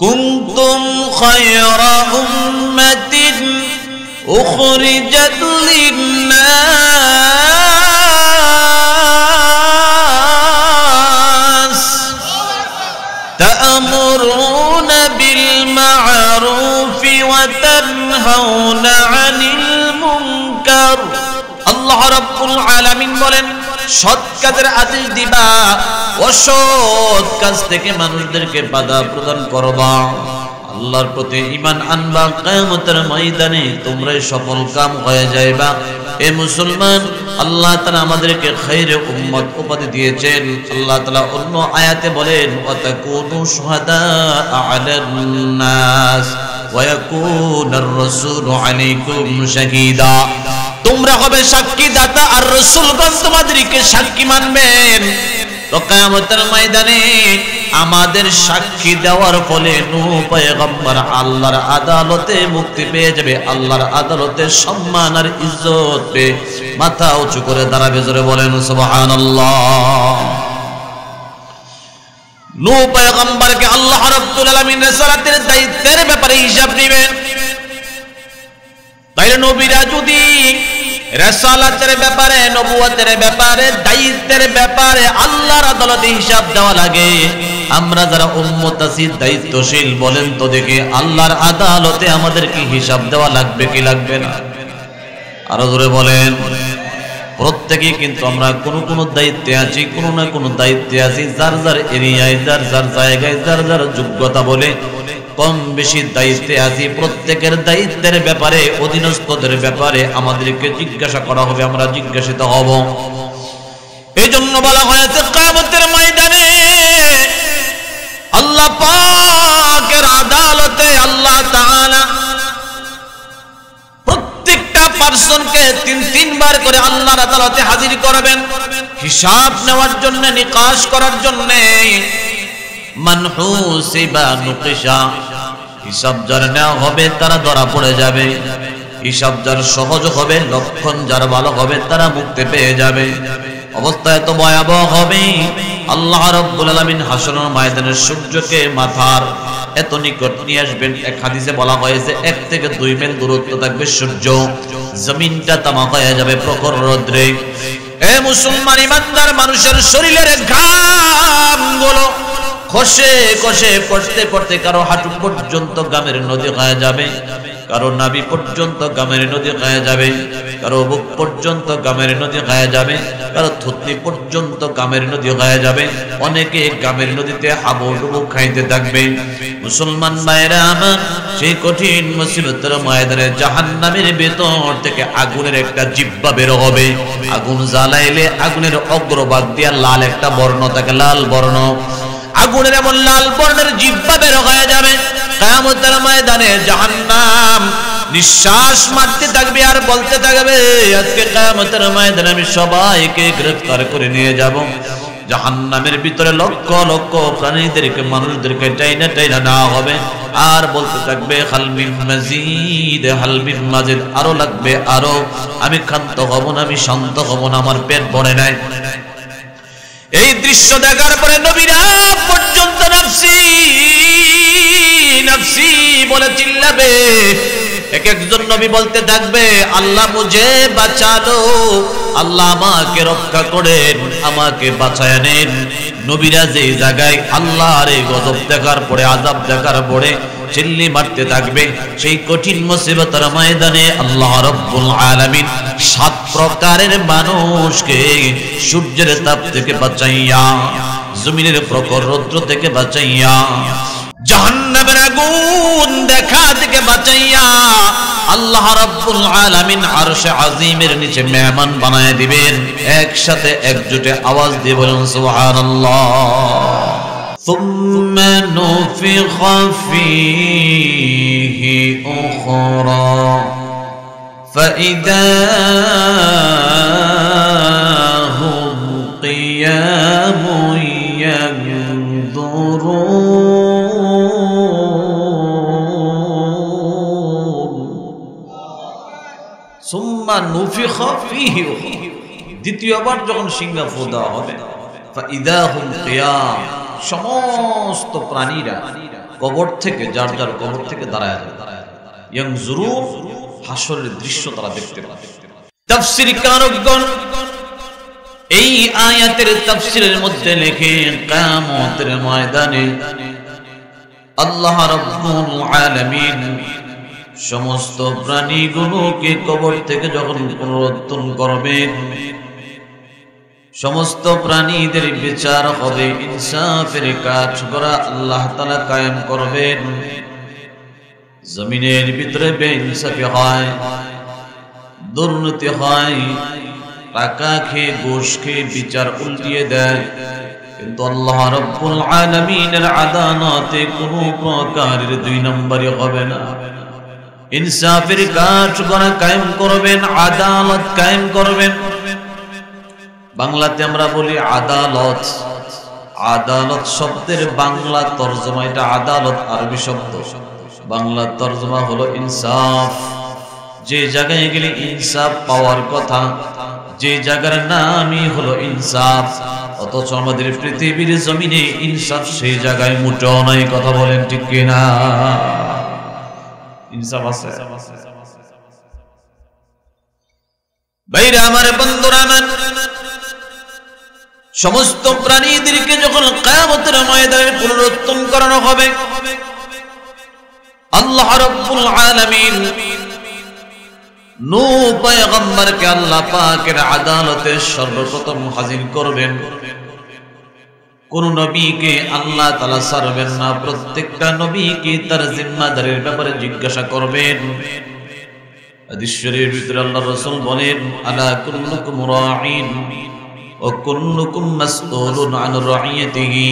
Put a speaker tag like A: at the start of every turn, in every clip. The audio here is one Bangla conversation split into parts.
A: কুনতুম খায়রা উম্মাতিন উখরিজাত লিন-নাস তা'মুরুনা বিল মা'রুফি ওয়া তানহাউনা 'আনিল মুনকার। আল্লাহ রাব্বুল আলামিন বলেন, সৎ কাজের আদেশ দিবা, অসৎ কাজ থেকে মানুষদেরকে বাধা প্রদান করবা, আল্লাহর প্রতি ঈমান আনবা, কিয়ামতের ময়দানে তোমরা সফল কাম হয়ে যাইবা। এ মুসলমান, আল্লাহ তাআলা আমাদেরকে খায়রে উম্মত উপাধি দিয়েছেন। আল্লাহ তাআলা অন্য আয়াতে বলেন, ওয়া তাকুনু শুহাদা আলান নাস ওয়া ইয়াকুনার রাসূলু আলাইকুম শাহীদা। তোমরা হবে সাক্ষী দাতা আর রাসূলগণ তোমাদেরকে সাক্ষী মানবেন। তো কিয়ামতের ময়দানে আমাদের সাক্ষী দেওয়ার ফলে নূহ পয়গম্বর আল্লাহর আদালতে মুক্তি পেয়ে যাবে, আল্লাহর আদালতে সম্মান আর ইজ্জত পেয়ে মাথা উঁচু করে দাঁড়াবে। জোরে বলেন সুবহানাল্লাহ। নূহ পয়গম্বরকে আল্লাহ রাব্বুল আলামিন রিসালাতের দায়িত্বের ব্যাপারে হিসাব নেবেন। তাইলে নবীরা যদি রিসালাতের ব্যাপারে, নবুয়তের ব্যাপারে, দায়িত্বের ব্যাপারে আল্লাহর আদালতে হিসাব দেওয়া লাগে, আমরা যারা উম্মত আছি দায়িত্বশীল, বলেন তো দেখি আল্লাহর আদালতে আমাদের কি হিসাব দেওয়া লাগবে কি লাগবে না? আরো জোরে বলেন। প্রত্যেকেই কিন্তু আমরা কোন দায়িত্বে আছি, কোন না কোন দায়িত্বে আছি, যার যার এরিয়ায়, যার যার জায়গায়, যার যার যোগ্যতা বলে কম বেশি দায়িত্বে আছি। প্রত্যেকের দায়িত্বের ব্যাপারে, অধীনস্থদের ব্যাপারে আমাদেরকে জিজ্ঞাসা করা হবে, আমরা জিজ্ঞাসিত হব। এই জন্য বলা হয়েছে কিয়ামতের ময়দানে আল্লাহ পাকের আদালতে আল্লাহ তাআলা প্রত্যেকটা পার্সনকে তিনবার করে আল্লাহর আদালতে হাজির করবেন, হিসাব নেওয়ার জন্য, নিকাশ করার জন্য। মান হুসিবা নুকিশা, হিসাব যার নেওয়া হবে তারা ধরা পড়ে যাবে, হিসাব যার সহজ হবে, লক্ষণ যার ভালো হবে তারা মুক্তি পেয়ে যাবে। অবস্থা এত ভয়াবহ হবে, আল্লাহ রাব্বুল আলামিন হাসরের ময়দানে সূর্যকে মাথার এত নিকট নিয়ে আসবেন। এক হাদিসে বলা হয়েছে 1 থেকে 2 মাইল দূরত্ব থাকবে সূর্য, জমিনটা তামা হয়ে যাবে প্রখর রৌদ্রে। এ মুসলমান ইমানদার মানুষের শরীরের ঘামগুলো খসে খসে পড়তে পড়তে কারো হাঁটু পর্যন্ত গামের নদী হয়ে যাবে, কারো নাভি পর্যন্ত গামের নদী হয়ে যাবে, কারো বুক পর্যন্ত গামের নদী হয়ে যাবে, কারো থুতনি পর্যন্ত গামের নদী হয়ে যাবে। অনেকে গামের নদীতে হাবুডুবু খাইতে থাকবে। মুসলমান ভাইরা আমার, সেই কঠিন মুসিবতের ময়দানে জাহান্নামের ভেতর থেকে আগুনের একটা জিহ্বা বের হবে। আগুন জ্বালাইলে আগুনের অগ্রভাগ দিয়া লাল একটা বর্ণ থাকে, লাল বর্ণ। আগুনের এমন লাল বর্ণের জিহ্বা বের হয়ে যাবে। কিয়ামতের ময়দানে জাহান্নাম নিঃশ্বাস মারতে থাকবে আর বলতে থাকবে, আজকে কিয়ামতের ময়দানে আমি সবাইকে গ্রেফতার করে নিয়ে যাব। জাহান্নামের ভিতরে লক্ষ লক্ষ প্রাণীদেরকে, মানুষদেরকে টাইনা টাইনা নেওয়া হবে আর বলতে থাকবে, হাল মিন মাজিদ, হাল মিন মাজিদ, আরো লাগবে আরো। আমি ক্ষান্ত হব না, আমি শান্ত হব না, আমার পেট ভরে নাই। এই দৃশ্য দেখার পরে নবীরা পর্যন্ত নাফসি নাফসি বলে চিল্লাবে। এক একজন নবী বলতে থাকবে, আল্লাহ মুঝে বাঁচালো, আল্লাহ আমাকে রক্ষা করেন, আমাকে বাঁচায় নেন। নবীরা যে জায়গায় আল্লাহর এই গজব দেখার পরে, আযাব দেখার পরে চিল্লি মারতে থাকবে, সেই কঠিন মুসিবতের ময়দানে আল্লাহ রাব্বুল আলামিন 7 প্রকারের মানুষকে সূর্যের তাপ থেকে বাঁচাইয়া, জমিনের প্রখর রৌদ্র থেকে বাঁচাইয়া, জাহান্নামের আগুন দেখা থেকে বাঁচাইয়া আল্লাহ রাব্বুল আলামিন আরশে আজিমের নিচে মেহমান বানায় দিবেন। একসাথে একজোটে আওয়াজ দিয়ে বলুন সুবহানাল্লাহ। ثم نفخ فيه أخرى فإذا هم قيام ينظرون ثم نفخ فيه أخرى, দ্বিতীয়বার যখন সিংহা ফু দেওয়া হবে, فإذا هم قيام, সমস্ত প্রাণীরা কবর থেকে যার যার কবর থেকে দাঁড়ায় ইয়ানজুরুন, হাসরের দৃশ্য তারা দেখতে পাবে। তাফসীর কারকগণ এই আয়াতের তাফসীরের মধ্যে লেখেন কিয়ামতের ময়দানে আল্লাহ রাব্বুল আলামিন সমস্ত প্রাণীগুলোকে কবর থেকে যখন পুনরুত্থান করবেন, সমস্ত প্রাণীদের বিচার হবে, ইনসাফের কাজ করা আল্লাহ তাআলা কায়েম করবেন। জমিনের ভিতরে বেইনসাফি হয়, দুর্নীতি হয়, টাকা খেয়ে ঘুষ খেয়ে বিচার উল্টিয়ে দেয়, কিন্তু আল্লাহ রাব্বুল আলামিনের আদালতে কোনো প্রকারের দুই নম্বরই হবে না। ইনসাফের কাজ করা কায়েম করবেন, আদালত কায়েম করবেন। বাংলাতে আমরা বলি আদালত, আদালত শব্দের বাংলা তরজমা এটা আদালত আরবি শব্দ, বাংলা তরজমা হলো ইনসাফ। যে জায়গায় গেলে ইনসাফ পাওয়ার কথা, যে জায়গার নামই হলো ইনসাফ, অথচ আমাদের পৃথিবীর জমিনে ইনসাফ সেই জায়গায় মোটেও নাই। কথা বলেন ঠিক কিনা? ইনসাফ আছে? ভাইরা আমার, বন্ধুরা আমার, সমস্ত প্রাণীদেরকে যখন কিয়ামতের ময়দানে পুনরুত্থান করানো হবে, আল্লাহ রাব্বুল আলামিন নূহ পয়গম্বরকে আল্লাহ পাকের আদালতে সর্বপ্রথম হাজির করবেন। কোন নবীকে আল্লাহ তাআলা ছাড়বেন না, প্রত্যেকটা নবীকে তার জিম্মাদারির ব্যাপারে জিজ্ঞাসা করবেন। হাদিস শরীফের ভিতরে আল্লাহর রাসূল বলেন, আলা কুল্লুকুম রাঈন ওয়া কুল্লুকুম মাসউলুন আন রাইয়াতিহি,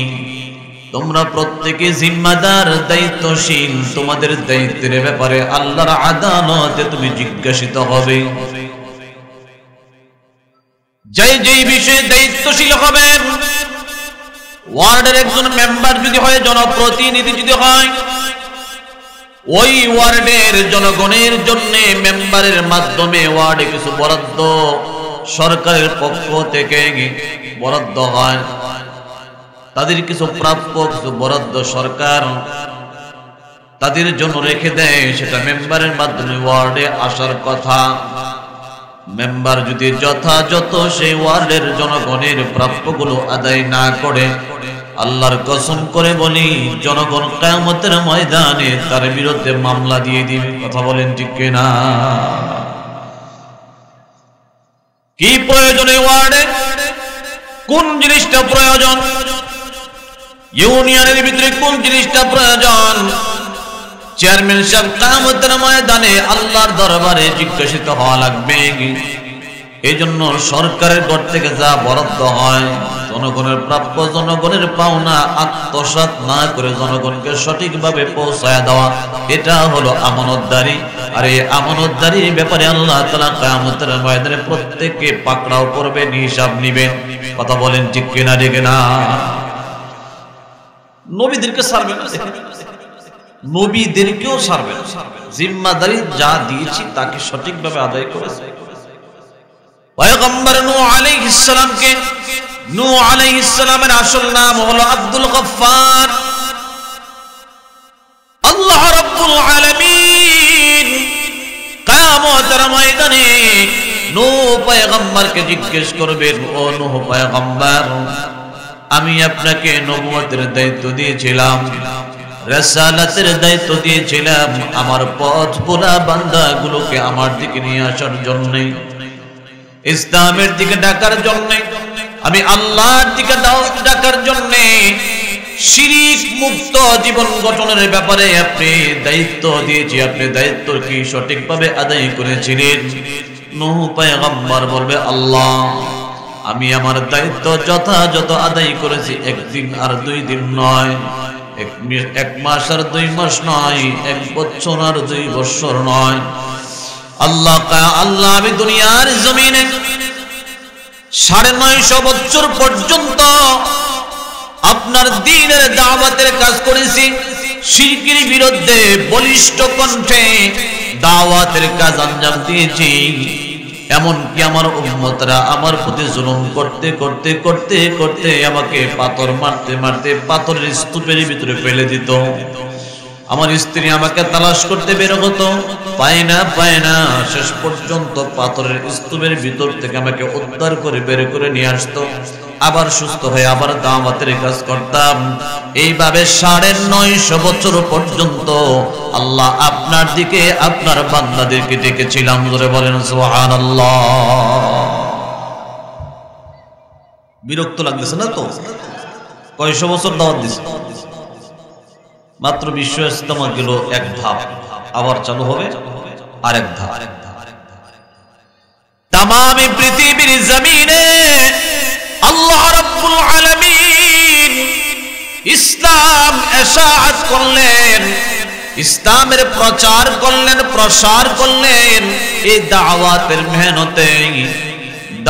A: তোমরা প্রত্যেকে জিম্মাদার, দায়িত্বশীল, তোমাদের দায়িত্বের ব্যাপারে আল্লাহর আদালতে তুমি জিজ্ঞাসিত হবে। যেই বিষয়ে দায়িত্বশীল হবেন, ওয়ার্ডের একজন মেম্বার যদি হয়, জনপ্রতিনিধি যদি হয়, ওই ওয়ার্ডের জনগণের জন্য মেম্বারের মাধ্যমে ওয়ার্ডে কিছু বরাদ্দ সরকারের পক্ষ থেকে বরাদ্দ হয়, তাদের কিছু প্রাপ্য, কিছু বরাদ্দ সরকার তাদের জন্য রেখে দেয়, সেটা মেম্বারের মাধ্যমে ওয়ার্ডে আসার কথা। মেম্বার যদি যথাযথ সেই ওয়ার্ডের জনগণের প্রাপ্যগুলো আদায় না করে, আল্লাহর কসম করে বলি, জনগণ কিয়ামতের ময়দানে তার বিরুদ্ধে মামলা দিয়ে দিবে। কথা বলেন ঠিক কিনা? কি প্রয়োজনে ওয়ার্ডে কোন জিনিসটা প্রয়োজন, ইউনিয়নের ভিতরে কোন জিনিসটা প্রয়োজন, চেয়ারম্যান সাহেব কিয়ামতের ময়দানে আল্লাহর দরবারে জিজ্ঞাসিত হওয়া লাগবে। এই জন্য সরকারের ঘর থেকে যা বরাদ্দ হয়, জনগণের প্রাপ্য, জনগণের পাওনা আত্মসাৎ না করে জনগণকে সঠিকভাবে পৌঁছায় দেওয়া, এটা হলো আমানতদারি। আর এই আমানতদারির ব্যাপারে আল্লাহ তাআলা কিয়ামতের ময়দানে প্রত্যেককে পাকড়াও করবেন, হিসাব নেবেন। কথা বলেন ঠিক কিনা? ঠিক না? নবীদেরকে ছাড়বেন না, নবীদেরকেও ছাড়বেন। জিম্মাদারি যা দিয়েছি তাকে সঠিকভাবে আদায় করেছে। পয়গম্বর নূহ আলাইহিস সালামকে, নূহ আলাইহিস সালামের আসল নাম হলো আব্দুল গফফার। আল্লাহ রাব্বুল আলামিন কিয়ামতের ময়দানে নূহ পয়গম্বরকে জিজ্ঞেস করবেন, ও নূহ পয়গম্বর, আমি আপনাকে নবুয়তের দায়িত্ব দিয়েছিলাম, রিসালাতের দায়িত্ব দিয়েছিলাম, আমার পথ ভোলা বান্দাগুলোকে আমার দিকে নিয়ে আসার জন্য, ইসলামের দিকে ডাকার জন্য, আমি আল্লাহর দিকে ডাকার জন্য, শিরিক মুক্ত জীবন গঠনের ব্যাপারে আপনি দায়িত্ব দিয়েছি, আপনি দায়িত্ব কি সঠিকভাবে আদায় করেছিলেন? নূহ পয়গম্বর বলবে, আল্লাহ, আমি আমার দায়িত্ব যথাযথ আদায় করেছি। একদিন আর 2 দিন নয়, 1 মাস আর 2 মাস নয়, 1 বছর আর 2 বছর নয়। আল্লাহ, আমি দুনিয়ার জমিনে 950 বছর পর্যন্ত আপনার দ্বীনের দাওয়াতের কাজ করেছি, শিরকের বিরুদ্ধে বলিষ্ঠ কণ্ঠে দাওয়াতের কাজ আঞ্জাম দিয়েছি। এমনকি আমার উম্মতরা আমার প্রতি জুলুম করতে করতে করতে করতে আমাকে পাথর মারতে মারতে পাথরের স্তূপের ভিতরে ফেলে দিত। আমার স্ত্রী আমাকে তালাশ করতে বের হতো, পায় না, শেষ পর্যন্ত পাথরের স্তূপের ভিতর থেকে আমাকে উদ্ধার করে বের করে নিয়ে আসতো। আবার সুস্থ হয়ে আবার দাওয়াতের কাজ করতাম। এইভাবে 950 বছর পর্যন্ত আল্লাহ আপনার দিকে আপনার বান্দাদেরকে ডেকেছিলাম। ধরে বলেন সুবহানাল্লাহ। বিরক্ত লাগতেছে না তো? কয়শো বছর দাওয়াত দিছে, মাত্র বিশ্ব ইজতেমা গেল এক ধাপ, আবার চালু হবে আরেক ধাপ। তামাম পৃথিবীর জমিনে আল্লাহ রাব্বুল আলামিন ইসলাম ইশাআত করলেন, ইসলামের প্রচার করলেন, প্রসার করলেন। এই দাওয়াতের মেহনতে,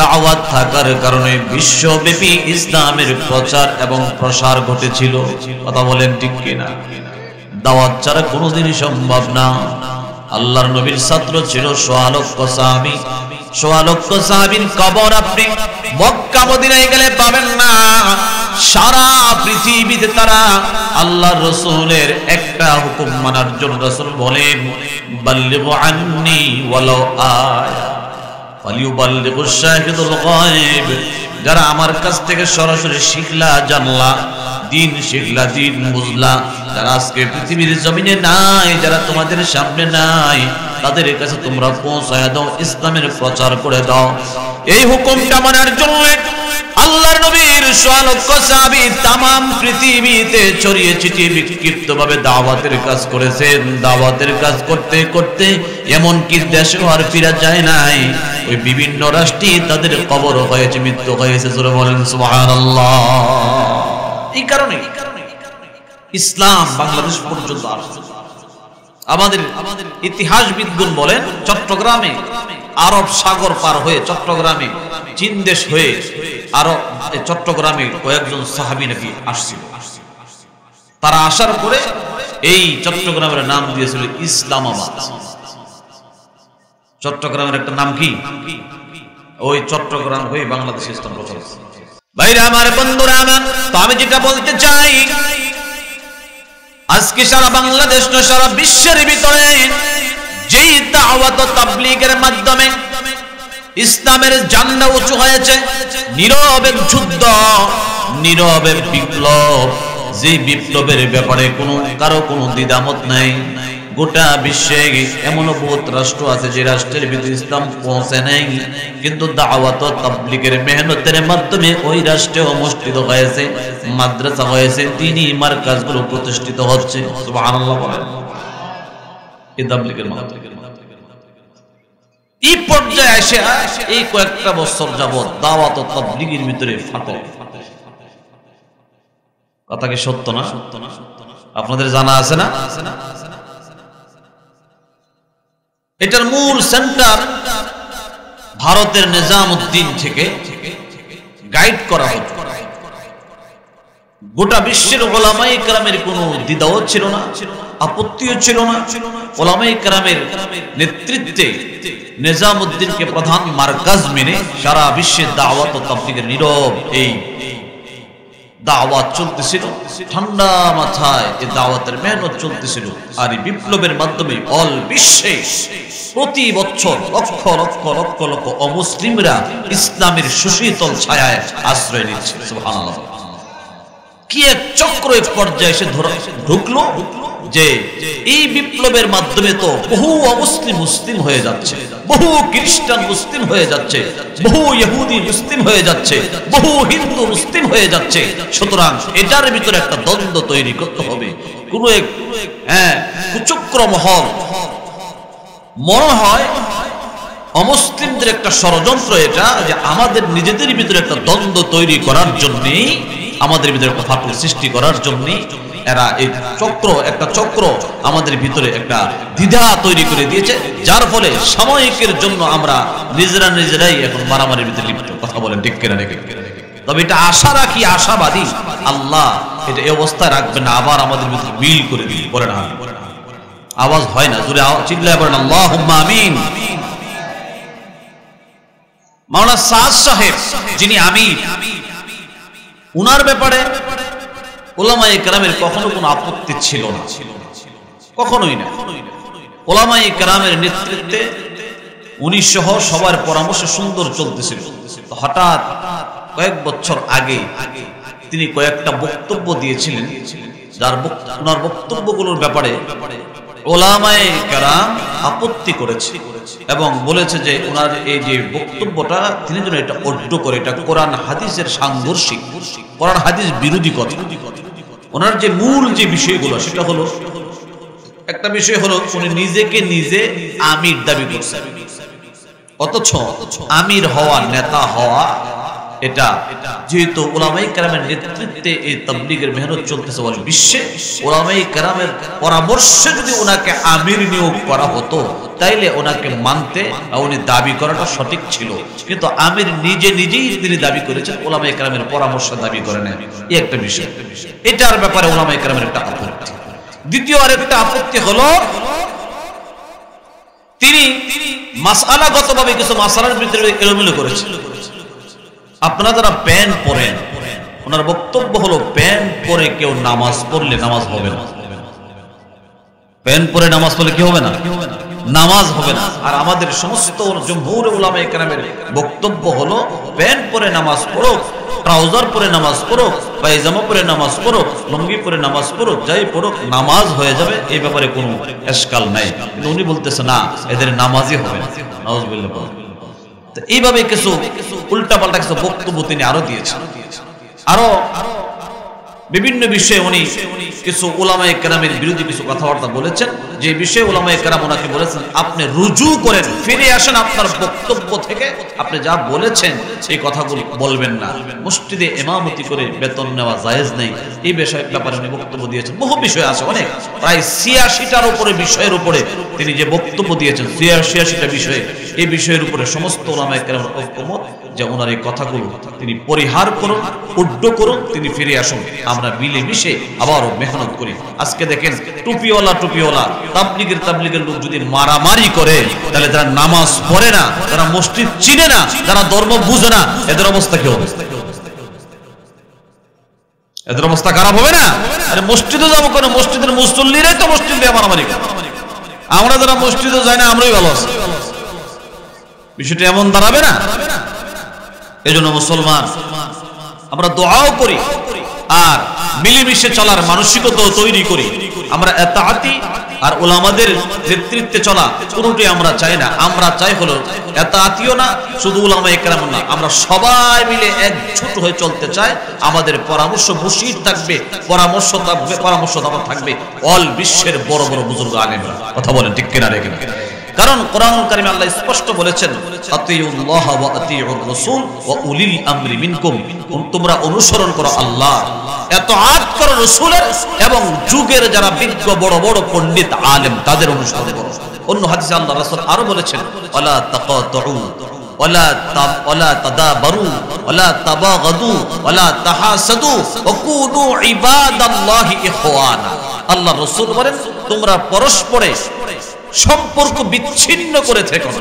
A: দাওয়াত থাকার কারণে বিশ্বব্যাপী ইসলামের প্রচার এবং প্রসার ঘটেছিল। কথা বলেন ঠিক কিনা? দাওয়াত ছাড়া কোনোদিনই সম্ভব না। আল্লাহর নবীর ছাত্র ছিল 1.5 লক্ষ সাহাবী। 1.5 লক্ষ সাহাবীর কবর আপনি মক্কা মদিনায় গেলে পাবেন না। সারা পৃথিবীতে তারা আল্লাহর রাসূলের একটা হুকুম মানার জন্য রাসূল বলেন, বাল্লিগু আন্নী ওয়ালাউ আয়া ফালিয়ুবাল্লিগুশ শাহিদুল গায়ব। যারা আমার কাছ থেকে সরাসরি শিখলা, জানলা, দিন শিখলা, দিন বুঝলা, যারা আজকে পৃথিবীর জমিনে নাই, যারা তোমাদের সামনে নাই, তাদের কাছে তোমরা পৌঁছায় দাও, ইসলামের প্রচার করে দাও। এই হুকুমটা মানার জন্য আল্লাহর নবীর 1.5 লক্ষ সাহাবী তামাম পৃথিবীতে ছড়িয়ে ছিটিয়ে বিক্ষিপ্তভাবে দাওয়াতের কাজ করেছেন। দাওয়াতের কাজ করতে করতে এমন কি দেশে আর ফিরা যায় নাই, ওই বিভিন্ন রাষ্ট্রে তাদের কবর হয়েছে, মৃত্যু হয়েছে। জোরে বলেন সুবহানাল্লাহ। এই কারণে ইসলাম বাংলাদেশ পর্যন্ত আসছে। আমাদের ইতিহাসবিদগণ বলেন, চট্টগ্রামে আরব সাগর পার হয়ে চট্টগ্রামে চীন দেশ হয়ে আরব চট্টগ্রামে কয়েকজন সাহাবী নাকি আসছিল। তারা আসার পরে এই চট্টগ্রামের নাম দিয়েছিল ইসলামাবাদ। চট্টগ্রামের একটা নাম কি? ওই চট্টগ্রাম হয়ে বাংলাদেশ ইসলাম প্রচার হচ্ছে। ভাইরা আমার, বন্ধুরা আমার, তো আমি যেটা বলতে চাই, আজকে সারা বাংলাদেশ না সারা বিশ্বের ভিতরে যেই দাওয়াত ও তাবলীগের মাধ্যমে ইসলামের জান্ডা উঁচু হয়েছে, নীরবে যুদ্ধ, নীরবে বিপ্লব, যে বিপ্লবের ব্যাপারে কারো কোনো দ্বিধামত নাই। গোটা বিশ্বে এমন বহুত রাষ্ট্র আছে যে রাষ্ট্রের ভিতরে ইসলাম পৌঁছে নাই, কিন্তু দাওয়াত ও তাবলীগের মেহনতের মাধ্যমে ওই রাষ্ট্রে অনুষ্ঠিত হয়েছে, মাদ্রাসা হয়েছে, দ্বীনি মারকাজগুলো প্রতিষ্ঠিত হচ্ছে। সুবহানাল্লাহ বলেন। এই তাবলীগের মাধ্যমে এই পর্যায়ে এসে এই কয়েকটা বছর যাবত দাওয়াত ও তাবলীগের ভিতরে ফাটল। কথা কি সত্য না? আপনাদের জানা আছে না? এটার মূল সেন্টার ভারতের নিজামউদ্দিন থেকে গাইড করা হতো। গোটা বিশ্বের উলামায়ে কেরামের কোনো দ্বিধাও ছিল না, আপত্তিও ছিল না। উলামায়ে কেরামের নেতৃত্বে নিজামউদ্দিনকে প্রধান মারকাজ মেনে সারা বিশ্বে দাওয়াত ও তাবলীগের নীরব এই দাওয়াত চলতেছিল। ঠান্ডা মাথায় এই দাওয়াতের মেহনত চলতেছিল। আর এই বিপ্লবের মাধ্যমে অল বিশ্বে প্রতি বছর লক্ষ লক্ষ লক্ষ লক্ষ অমুসলিমরা ইসলামের সুশীতল ছায়ায় আশ্রয় নিচ্ছে। সুবহানাল্লাহ। কি এক চক্র এক পর্যায়ে এসে ঢুকলো যে এই বিপ্লবের মাধ্যমে তো বহু অমুসলিম মুসলিম হয়ে যাচ্ছে, বহু খ্রিস্টান মুসলিম হয়ে যাচ্ছে, বহু ইহুদি মুসলিম হয়ে যাচ্ছে, বহু হিন্দু মুসলিম হয়ে যাচ্ছে। সুতরাং এটার ভিতরে একটা দ্বন্দ্ব তৈরি করতে হবে। কোন এক কুচক্র মহল মনে হয় অমুসলিমদের একটা ষড়যন্ত্র এটা, যে আমাদের নিজেদের ভিতরে একটা দ্বন্দ্ব তৈরি করার জন্যে, আমাদের ভিতরে একটা ফাটল সৃষ্টি করার জন্য এরা এই একটা চক্র আমাদের ভিতরে একটা দ্বিধা তৈরি করে দিয়েছে, যার ফলে সাময়িকের জন্য আমরা নিজেরাই এখন মারামারির ভিতরে লিপ্ত। কথা বলেন ঠিক কিনা? তবে এটা আশা রাখি, আশাবাদী, আল্লাহ এটা এই অবস্থায় রাখবেন না, আবার আমাদের ভিতরে মিল করে দিন। বলেন আমিন। আওয়াজ হয় না, জোরে চিল্লায় বলেন আল্লাহুম্মা আমিন। মাওলানা সাদ সাহেব যিনি আমির, উনার ব্যাপারে উলামায়ে কেরামের কখনো কোনো আপত্তি ছিল না। কখনোই না। উলামায়ে কেরামের নেতৃত্বে উনি সহ সবার পরামর্শে সুন্দর চলতেছিল। হঠাৎ কয়েক বছর আগে তিনি কয়েকটা বক্তব্য দিয়েছিলেন, যার ওনার বক্তব্যগুলোর ব্যাপারে উলামায়ে কেরাম আপত্তি করেছে এবং বলেছে যে ওনার এই যে বক্তব্যটা তিনি যেন এটা অড্ড করে, এটা কোরআন হাদিসের সাংঘর্ষিক, কোরআন হাদিস বিরোধী কথা। ওনার যে মূল যে বিষয়গুলো সেটা হলো, একটা বিষয় হলো উনি নিজেকে নিজে আমির দাবি করছেন, অথচ আমির হওয়া, নেতা হওয়া, এটা যেহেতু উলামায়ে কেরামের নেতৃত্বে এই তাবলীগের মেহনত চলতেছে বলে বিশ্বে, উলামায়ে কেরামের পরামর্শে যদি ওনাকে আমির নিয়োগ করা হতো তাইলে ওনাকে মানতে উনি দাবি করাটা সঠিক ছিল। কিন্তু আমির নিজেই তিনি দাবি করেছেন, উলামায়ে কেরামের পরামর্শ দাবি করে নেন, এই একটা বিষয়। এটার ব্যাপারে উলামায়ে কেরামের একটা আপত্তি। দ্বিতীয় আরেকটা আপত্তি হলো তিনি মাসআলাগতভাবে কিছু মাসআলার ভিতরে এলোমেলো করেছেন। আপনারা যারা প্যান্ট পরেন, ওনার বক্তব্য হলো প্যান্ট পরে কেউ নামাজ পড়লে নামাজ হবে না। প্যান্ট পরে নামাজ পড়লে কি হবে না? নামাজ হবে না। আর আমাদের সমস্ত জমহুর উলামায়ে কেরামের বক্তব্য হলো প্যান্ট পরে নামাজ পড়ুক, ট্রাউজার পরে নামাজ পড়ুক, পায়জামা পরে নামাজ পড়ুক, লুঙ্গি পরে নামাজ পড়ুক, যাই পড়ুক নামাজ হয়ে যাবে, এই ব্যাপারে কোনো এশকাল নাই। কিন্তু উনি বলতেছে না, এদের নামাজই হবে না। নাউযুবিল্লাহ। তো এইভাবে কিছু উল্টাপাল্টা কিছু বক্তব্য তিনি আরো দিয়েছেন। আরো বিভিন্ন বিষয়ে উনি কিছু উলামায়ে কেরামের বিরোধী কিছু কথাবার্তা বলেছেন, যে বিষয়ে উলামায়ে কেরাম ওনাকে বলেছেন আপনি রুজু করেন, ফিরে আসেন আপনার বক্তব্য থেকে, আপনি যা বলেছেন এই কথাগুলো বলবেন না। মসজিদে ইমামতি করে বেতন নেওয়া জায়েজ নেই, এই বিষয়ে ব্যাপারে উনি বক্তব্য দিয়েছেন। বহু বিষয় আছে, অনেক, প্রায় ৮৬টার উপরে বিষয়ের উপরে তিনি যে বক্তব্য দিয়েছেন, ৮৬টা বিষয়ে, এই বিষয়ের উপরে সমস্ত উলামায়ে কেরামের ঐকমত যে ওনার এই কথাগুলো তিনি পরিহার করুন, উড্ড করুন, তিনি ফিরে আসুন, আমরা মিলেমিশে আবারও মেহনত করি। আজকে দেখেন টুপিওয়ালা তাবলীগের লোক যদি মারামারি করে, তাহলে যারা নামাজ পড়ে না, যারা মসজিদ চিনে না, যারা ধর্ম বুঝে না, এদের অবস্থা কি হবে? এদের অবস্থা খারাপ হবে না? আরে মসজিদে যাবো কেন? মসজিদের মুসল্লিরাই তো মসজিদ দিয়ে মারামারি করে। আমরা যারা মসজিদে যাই না, আমরাই ভালো আছি। বিষয়টা এমন দাঁড়াবে না। এজন্য মুসলমান আমরা দোয়াও করি আর মিলেমিশে চলার মানসিকতা তৈরি করি। আমরা ইতাআতি আর উলামাদের নেতৃত্বে চলা কোনটাই আমরা চাই না। আমরা চাই হলো ইতাআতিও না, শুধু উলামায়ে কেরাম না, আমরা সবাই মিলে একজোট হয়ে চলতে চাই। আমাদের পরামর্শ মুশির থাকবে, পরামর্শদাতা থাকবে অল বিশ্বের বড় বড় বুজুর্গ আলেমরা। কথা বলেন ঠিক কিনা? রেখে কারণ কোরআনুল কারীমে আল্লাহ স্পষ্ট বলেছেন, আতিউল্লাহ ওয়া আতিউর রাসূল ওয়া উলিল আমরি মিনকুম, তোমরা অনুসরণ করো আল্লাহ, ইতাআত করো রাসূলের, এবং যুগের যারা বিজ্ঞ বড় বড় পণ্ডিত আলেম তাদের অনুসরণ করো। অন্য হাদিসে আল্লাহ রাসূল আরো বলেছেন, ওয়ালা তাকাতুউ ওয়ালা তাদাবারু ওয়ালা তাবাগাদু ওয়ালা তাহাসাদু ওয়া কুনু ইবাদাল্লাহি ইখওয়ানা। আল্লাহ রাসূল বলেন, তোমরা পরস্পরে সম্পর্ক বিচ্ছিন্ন করে থেকো না,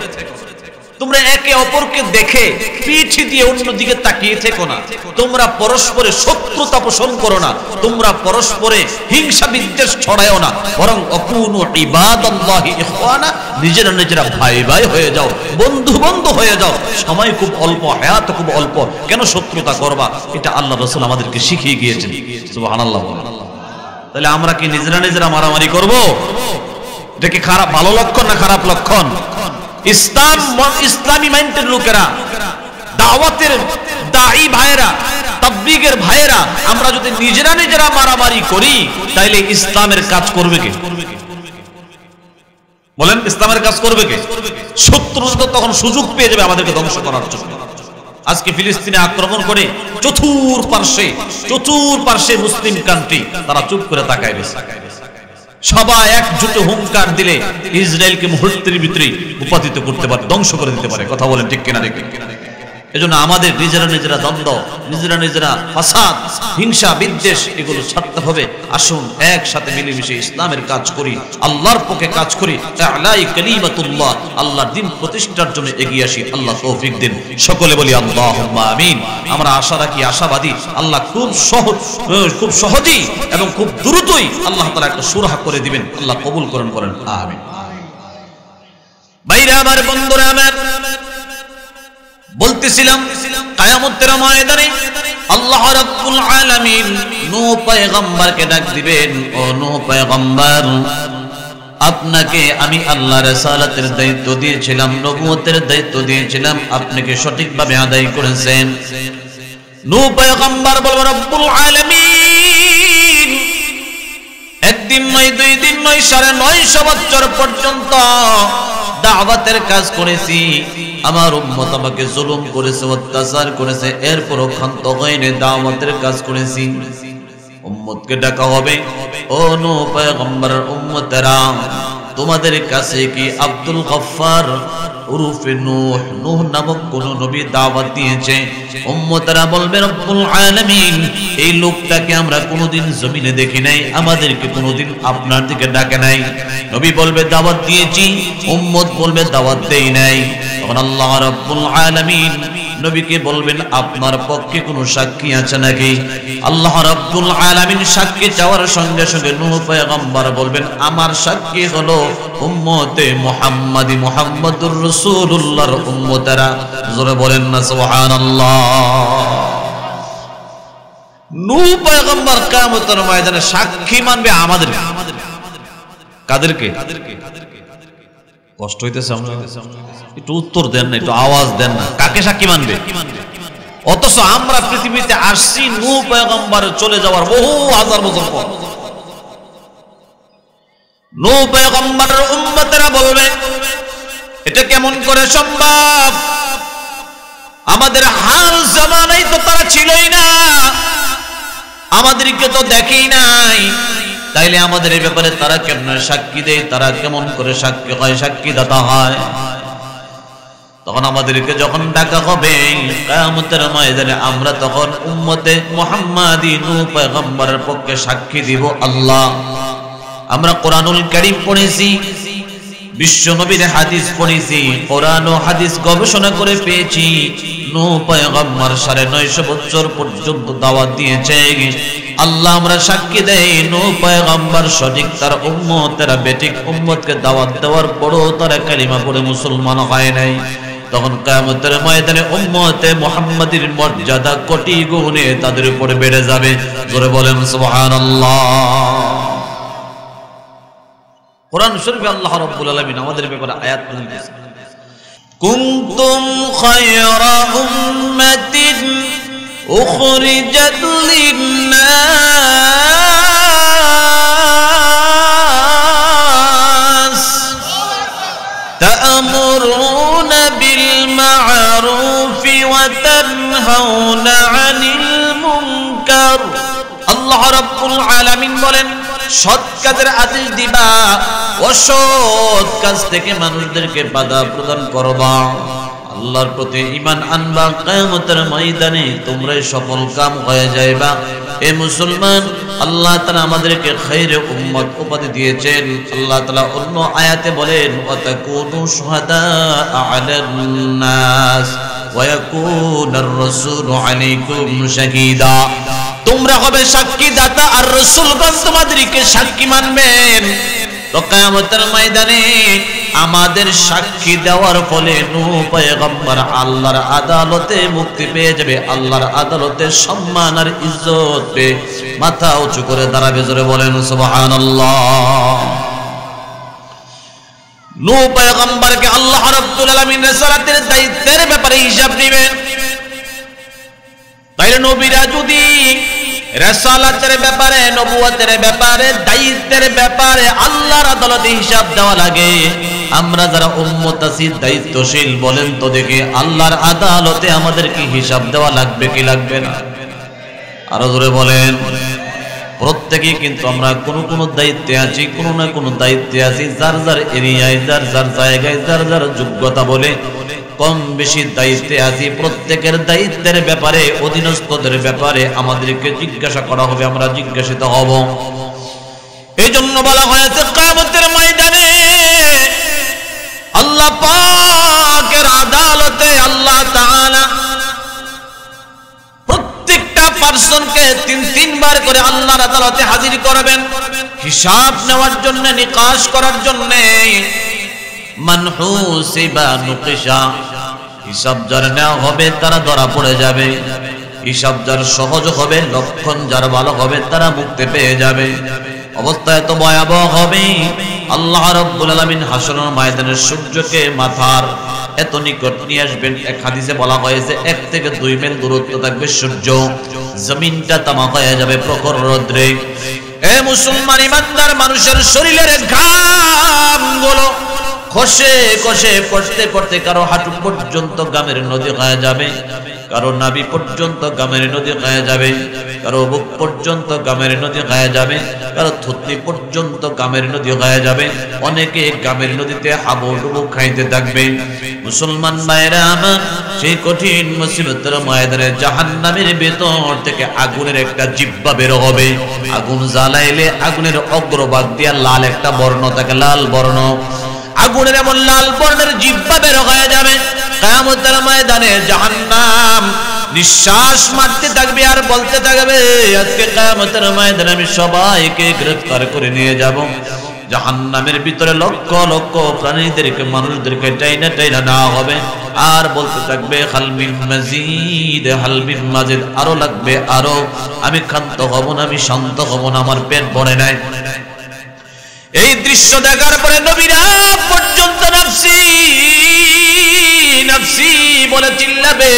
A: তোমরা একে অপরকে দেখে পিঠ দিয়ে অন্যদিকে তাকিয়ে থেকো না, তোমরা পরস্পরে শত্রুতা পোষণ করো না, তোমরা পরস্পরে হিংসা বিদ্বেষ ছড়ায়ও না, বরং অকুনু ইবাদাল্লাহি ইখওয়ানা, নিজেরা ভাই ভাই হয়ে যাও, বন্ধু হয়ে যাও। সময় খুব অল্প, হায়াত খুব অল্প, কেন শত্রুতা করবা? এটা আল্লাহ রাসূল আমাদেরকে শিখিয়ে গিয়েছেন। সুবহানাল্লাহ। তাহলে আমরা কি নিজেরা মারামারি করব? এটা কি খারাপ, ভালো লক্ষণ না খারাপ লক্ষণ? ইসলামী মাইন্ডের লোকেরা, দাওয়াতের দাঈ ভাইয়েরা, তাবলীগের ভাইয়েরা, আমরা যদি নিজেরা মারামারি করি তাহলে ইসলামের কাজ করবে কে? বলেন, ইসলামের কাজ করবে কে? শত্রুরা তখন সুযোগ পেয়ে যাবে আমাদেরকে ধ্বংস করার জন্য। আজকে ফিলিস্তিনে আক্রমণ করে চতুর্পার্শ্বে মুসলিম কান্ট্রি তারা চুপ করে তাকায় রয়েছে। সবাই একজোটে হুঙ্কার দিলে ইসরায়েলকে মুহূর্তের ভিতরে উপাদিত করতে পারে, ধ্বংস করে দিতে পারে। কথা বলেন ঠিক কিনা? এজন্য আমাদের নিজেরা দ্বন্দ্ব, নিজেরা ফাসাদ, হিংসা, বিদ্বেষ এগুলো ছাড়তে হবে। আসুন একসাথে মিলেমিশে ইসলামের কাজ করি, আল্লাহর পক্ষে কাজ করি, আলাই কালিমাতুল্লাহ, আল্লাহর দ্বীন প্রতিষ্ঠার জন্য এগিয়ে আসি। আল্লাহ তৌফিক দিন। সকলে বলি আল্লাহুম্মা আমিন। আমরা আশা রাখি, আশাবাদী, আল্লাহ খুব সহজেই এবং খুব দ্রুতই আল্লাহ তাআলা একটা সুরাহা করে দিবেন। আল্লাহ কবুল করেন আমিন। ভাইরা আমার, বন্ধুরা আমার, বলতেছিলাম কিয়ামতের ময়দানে আল্লাহ রাব্বুল আলামিন নূহ পয়গম্বরকে ডাক দিবেন, ও নূহ পয়গম্বর, আপনাকে আমি আল্লাহর রিসালাতের দায়িত্ব দিয়েছিলাম, নবুয়তের দায়িত্ব দিয়েছিলাম, আপনি কি সঠিকভাবে আদায় করেছেন? নূহ পয়গম্বর বলবেন, রব্বুল আলামিন, একদিন নয়, দুই দিন নয়, 950 বছর পর্যন্ত দাওয়াতের কাজ করেছি। আমার উম্মত আমাকে জুলুম করেছে, অত্যাচার করেছে, এরপরও ক্ষান্ত হয়নি, দাওয়াতের কাজ করেছি। উম্মতকে ডাকা হবে, ও নূহ পয়গম্বরের উম্মতেরা, তোমাদের কাছে কি আব্দুল গফফার উরফে নূহ নামক কোন নবী দাওয়াত দিয়েছে? উম্মতেরা বলবে, রব্বুল আলামিন, এই লোকটাকে আমরা কোনোদিন জমিনে দেখি নাই, আমাদেরকে কোনোদিন আপনার দিকে ডাকে নাই। নবী বলবে, দাওয়াত দিয়েছি। উম্মত বলবে, দাওয়াত দেই নাই। তখন আল্লাহ রাব্বুল আলামিন নবীকে বলবেন, আপনার পক্ষে কোনো সাক্ষী আছে নাকি? আল্লাহ রাব্বুল আলামিন সাক্ষী চাওয়ার সঙ্গে সঙ্গে নূহ পয়গম্বর বলবেন, আমার সাক্ষী হলো উম্মতে মুহাম্মাদি, মুহাম্মাদুর রাসূলুল্লাহর উম্মতেরা। জোরে বলেন না সুবহানাল্লাহ। নূহ পয়গম্বর কিয়ামতের ময়দানে সাক্ষী মানবে আমাদের। কাদেরকে? কষ্ট হইতেছে, আমরা একটু উত্তর দেন না, একটু আওয়াজ দেন না। কাকে সাক্ষী মানবে? অথচ আমরা পৃথিবীতে আসছি নূহ পয়গম্বর চলে যাওয়ার বহু হাজার বছর পর। নূহ পয়গম্বরের উম্মতেরা বলবে, এটা কেমন করে সম্ভব? আমাদের হাল জামানায় তো তারা ছিলই না, আমাদেরকে তো দেখেই নাই, তাইলে আমাদের এই ব্যাপারে তারা কেমন সাক্ষী দেয়? তারা কেমন করে সাক্ষী হয়, সাক্ষীদাতা হয়? তখন আমাদেরকে যখন ডাকা হবে কিয়ামতের ময়দানে, আমরা তখন উম্মতে মুহাম্মাদি নূহ পয়গম্বরের পক্ষে সাক্ষী দিব। আল্লাহ, আমরা কোরআনুল কারীম পড়েছি, বিশ্ব নবীর হাদিস পড়েছি, কোরআন ও হাদিস গবেষণা করে পেয়েছি, নূহ পয়গম্বর 950 বছর পর্যন্ত দাওয়াত দিয়েছে। আল্লাহ, আমরা সাক্ষী দেই নূহ পয়গম্বর সঠিক, তার উম্মতেরা বেঠিক। উম্মতকে দাওয়াত দেওয়ার পরও তারা কালিমা পড়ে মুসলমান হয় নাই। তখন কিয়ামতের ময়দানে উম্মতে মুহাম্মাদির মর্যাদা কোটি গুণে তাদের উপরে বেড়ে যাবে। জোরে বলেন সুবহানাল্লাহ। কোরআন শরীফে আল্লাহ রাব্বুল আলামিন আমাদের ব্যাপারে আয়াত নাযিল করেছেন, কুনতুম খায়রা উম্মাতিন উখরিজাত লিন-নাস তা'মুরুনা বিল মা'রুফি ওয়া তানহাউনা 'আনিল মুনকার। আল্লাহ রাব্বুল আলামিন বলেন, সৎ কাজের আদেশ দিবা, অসৎ কাজ থেকে মানুষদেরকে বাধা প্রদান করবা, আল্লাহর প্রতি ঈমান আনবা। কিয়ামতের ময়দানে তোমরাই সফল কাম হয়ে যাইবা। এ মুসলমান, আল্লাহ তাআলা আমাদেরকে খায়রে উম্মত উপাধি দিয়েছেন। আল্লাহ তাআলা অন্য আয়াতে বলেন, ওয়াতাকুনু শুহাদা আলান নাস ওয়া ইয়াকুনার রাসূলু আলাইকুম শাহীদা। তোমরা হবে সাক্ষীদাতা আর রাসূলগণ তোমাদেরকে সাক্ষী মানবেন। তো কিয়ামতের ময়দানে আমাদের সাক্ষী দেওয়ার ফলে নূহ পয়গম্বর আল্লাহর আদালতে মুক্তি পেয়ে যাবে, আল্লাহর আদালতে সম্মান আর ইজ্জত পেয়ে মাথা উঁচু করে দাঁড়াবে। জোরে বলেন সুবহানাল্লাহ। নূহ পয়গম্বরকে আল্লাহ রাব্বুল আলামিন রিসালাতের দায়িত্বের ব্যাপারে হিসাব নেবেন। তাইলে নবীরা যদি রিসালাতের ব্যাপারে, নবুয়তের ব্যাপারে, দায়িত্বের ব্যাপারে আল্লাহর আদালতে হিসাব দেওয়া লাগে, আমরা যারা উম্মত আছি দায়িত্বশীল, বলেন তো দেখি আল্লাহর আদালতে আমাদেরকে হিসাব দেওয়া লাগবে কি লাগবে না? আরো জোরে বলেন। প্রত্যেকেই কিন্তু আমরা কোন দায়িত্বে আছি, কোন না কোন দায়িত্বে আছি, যার যার এরিয়ায়, যার যার জায়গায়, যার যার যোগ্যতা বলে কম বেশি দায়িত্বে আছি, প্রত্যেকের দায়িত্বের ব্যাপারে, অধীনস্থদের ব্যাপারে আমাদেরকে জিজ্ঞাসা করা হবে, আমরা জিজ্ঞাসিত হব। এই জন্য বলা হয়েছে কিয়ামতের ময়দানে আল্লাহ পাকের আদালতে আল্লাহ তাআলা প্রত্যেকটা পার্সনকে তিনবার করে আল্লাহর আদালতে হাজির করবেন, হিসাব নেওয়ার জন্য, নিকাশ করার জন্য। মান হুসিবা নুকিশা, হিসাব যার নেওয়া হবে তারা ধরা পড়ে যাবে, হিসাব যার সহজ হবে, লক্ষণ যার ভালো হবে তারা মুক্তি পেয়ে যাবে। অবস্থা এত ভয়াবহ হবে, আল্লাহ রাব্বুল আলামিন হাসরের ময়দানে সূর্যকে মাথার এত নিকট নিয়ে আসবেন। এক হাদিসে বলা হয়েছে 1 থেকে 2 মাইল দূরত্ব থাকবে সূর্য, জমিনটা তামা হয়ে যাবে প্রখর রৌদ্রে। এ মুসলমান ইমানদার মানুষের শরীরের ঘামগুলো খসে খসে পড়তে পড়তে কারো হাঁটু পর্যন্ত গামের নদী হয়ে যাবে, কারো নাভি পর্যন্ত গামের নদী হয়ে যাবে, কারো বুক পর্যন্ত গামের নদী হয়ে যাবে, কারো থুতনি পর্যন্ত গামের নদী হয়ে যাবে। অনেকে গামের নদীতে হাবুডুবু খাইতে থাকবে। মুসলমান ভাইরা আমার, সেই কঠিন মুসিবতের ময়দানে জাহান্নামের ভেতর থেকে আগুনের একটা জিহ্বা বের হবে। আগুন জ্বালাইলে আগুনের অগ্রভাগ দিয়ে লাল একটা বর্ণ থাকে, লাল বর্ণ। আগুনের এমন লাল বর্ণের জিহ্বা বের হয়ে যাবে। কিয়ামতের ময়দানে জাহান্নাম নিঃশ্বাস মারতে থাকবে আর বলতে থাকবে, আজকে কিয়ামতের ময়দানে আমি সবাইকে গ্রেফতার করে নিয়ে যাব। জাহান্নামের ভিতরে লক্ষ লক্ষ প্রাণীদেরকে, মানুষদেরকে টাইনা টাইনা নেওয়া হবে আর বলতে থাকবে, হাল মিন মাজিদ, হাল মিন মাজিদ, আরো লাগবে, আরো। আমি ক্ষান্ত হব না, আমি শান্ত হব না, আমার পেট ভরে নাই। এই দৃশ্য দেখার পরে নবীরা পর্যন্ত নাফসি নাফসি বলে চিল্লাবে।